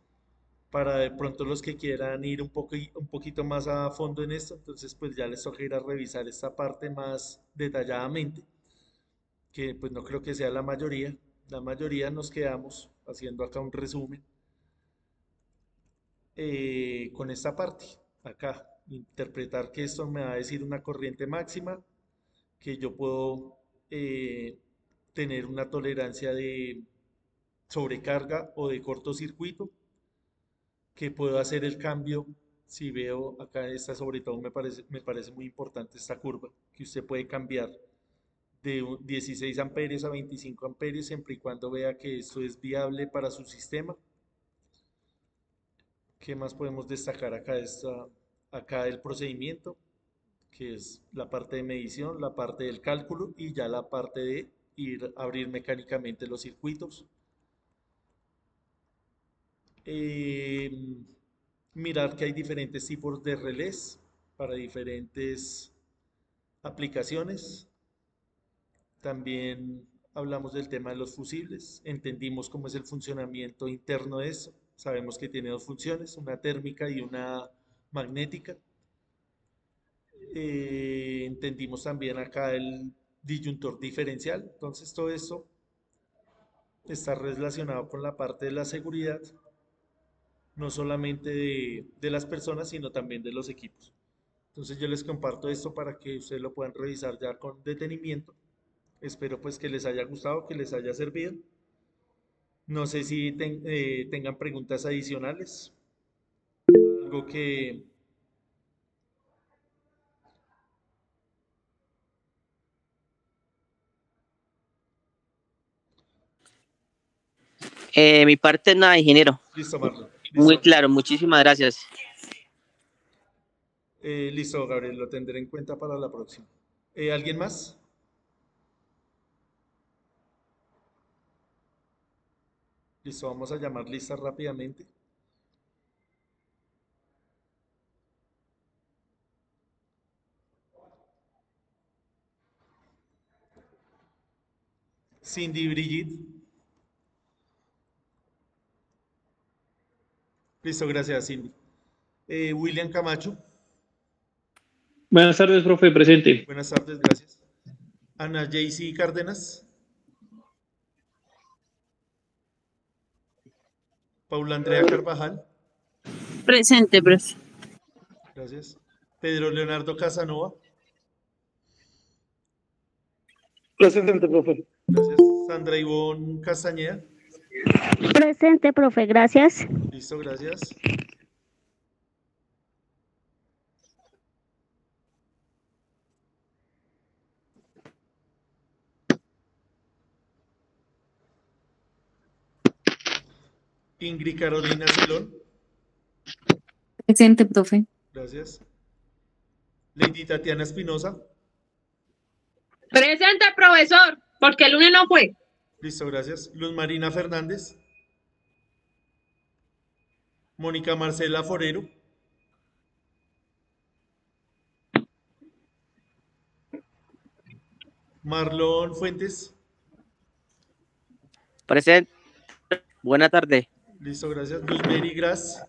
para de pronto los que quieran ir un poquito más a fondo en esto, entonces pues ya les toca ir a revisar esta parte más detalladamente, que pues no creo que sea la mayoría nos quedamos haciendo acá un resumen con esta parte, acá, interpretar que esto me va a decir una corriente máxima, que yo puedo tener una tolerancia de sobrecarga o de cortocircuito, que puedo hacer el cambio. Si veo acá esta, sobre todo me parece muy importante esta curva, que usted puede cambiar de 16 amperios a 25 amperios siempre y cuando vea que esto es viable para su sistema. ¿Qué más podemos destacar acá? Acá el procedimiento, que es la parte de medición, la parte del cálculo y ya la parte de abrir mecánicamente los circuitos. Eh, Mirar que hay diferentes tipos de relés para diferentes aplicaciones. También hablamos del tema de los fusibles, entendimos cómo es el funcionamiento interno de eso. Sabemos que tiene dos funciones, una térmica y una magnética. Entendimos también acá el disyuntor diferencial. Entonces todo esto está relacionado con la parte de la seguridad, no solamente de las personas, sino también de los equipos. Entonces yo les comparto esto para que ustedes lo puedan revisar ya con detenimiento. Espero pues que les haya gustado, que les haya servido. No sé si tengan preguntas adicionales. algo que... Mi parte nada, ingeniero. Listo, Marlon. Muy Listo. claro, muchísimas gracias. Listo, Gabriel, lo tendré en cuenta para la próxima. ¿Alguien más? Listo, vamos a llamar lista rápidamente. Cindy Brigitte. Listo, gracias, Cindy. William Camacho. Buenas tardes, profe, presente. Buenas tardes, gracias. Ana Jaycee Cárdenas. Paula Andrea Carvajal. Presente, profe. Gracias. Pedro Leonardo Casanova. Presente, profe. Gracias. Sandra Ivonne Castañeda. Presente, profe, gracias. Listo, gracias. Ingrid Carolina Celón. Presente, profe. Gracias. Lady Tatiana Espinosa. Presente, profesor, porque el lunes no fue. Listo, gracias. Luz Marina Fernández. Mónica Marcela Forero. Marlon Fuentes. Presente. Buena tarde. Listo, gracias. Luz Mary Gras.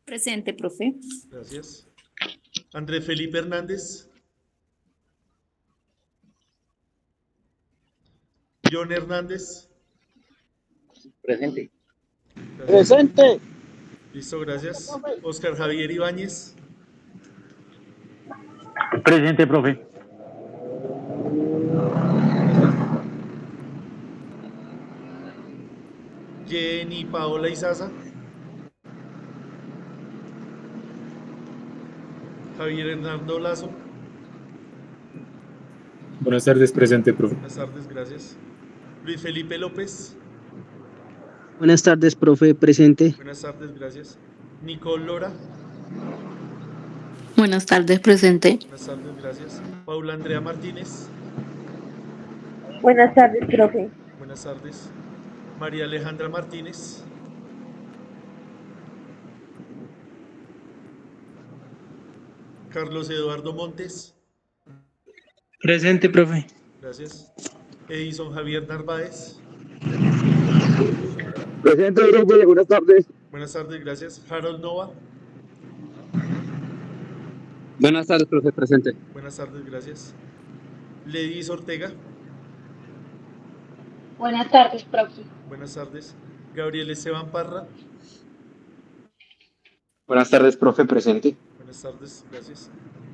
Presente, profe. Gracias. Andrés Felipe Hernández. John Hernández. Presente. Gracias. Presente. Listo, gracias. Oscar Javier Ibáñez. Presente, profe. Jenny Paola Izaza. Javier Hernando Lazo. Buenas tardes, presente, profe. Buenas tardes, gracias. Luis Felipe López. Buenas tardes, profe, presente. Buenas tardes, gracias. Nicole Lora. Buenas tardes, presente. Buenas tardes, gracias. Paula Andrea Martínez. Buenas tardes, profe. Buenas tardes. María Alejandra Martínez. Carlos Eduardo Montes. Presente, profe. Gracias. Edison Javier Narváez. Presente, profe. Buenas tardes. Buenas tardes, gracias. Harold Nova. Buenas tardes, profe, presente. Buenas tardes, gracias. Ledis Ortega. Buenas tardes, profe. Buenas tardes. Gabriel Esteban Parra. Buenas tardes, profe, presente. Buenas tardes, gracias.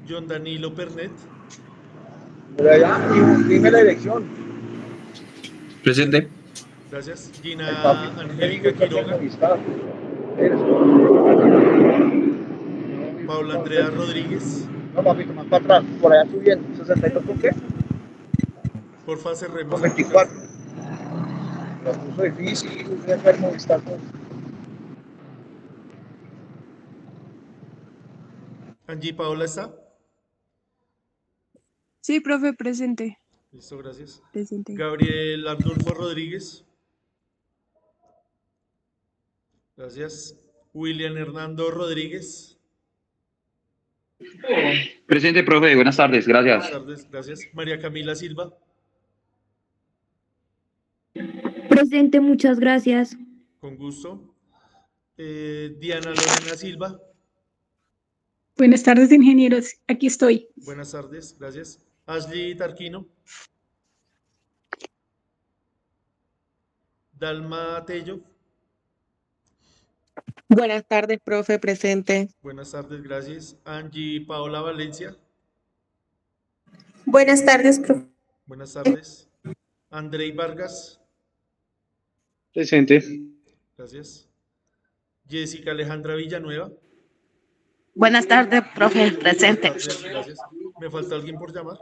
John Danilo Pernet. Dime la dirección. Presente. Gracias. Gina Angélica Quiroga. Paula Andrea Rodríguez. No, papito, más para atrás, por allá subiendo. ¿62 con qué? Porfa, cerremos. Con 24. Lo puso difícil, voy a hacer Movistar. Angie Paola está. Sí, profe, presente. Listo, gracias. Presente. Gabriel Arnulfo Rodríguez. Gracias. William Hernando Rodríguez. Presente, profe, buenas tardes, gracias. Buenas tardes, gracias. María Camila Silva. Presente, muchas gracias. Con gusto. Diana Lorena Silva. Buenas tardes, ingenieros. Aquí estoy. Buenas tardes, gracias. Ashley Tarquino. Dalma Tello. Buenas tardes, profe, presente. Buenas tardes, gracias. Angie Paola Valencia. Buenas tardes, profe. Buenas tardes. Andrei Vargas. Presente. Gracias. Jessica Alejandra Villanueva. Buenas tardes, profe, presente. Buenas tardes, gracias. ¿Me falta alguien por llamar?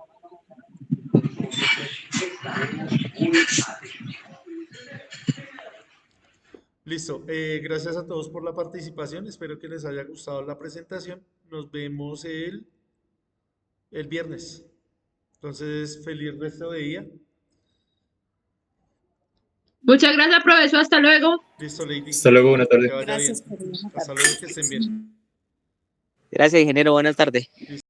Listo. Gracias a todos por la participación. Espero que les haya gustado la presentación. Nos vemos el viernes. Entonces, feliz resto de día. Muchas gracias, profesor. Hasta luego. Listo, Lady. Hasta luego, buena tarde. Que vaya bien. Hasta luego, que estén bien. Gracias, ingeniero. Buenas tardes.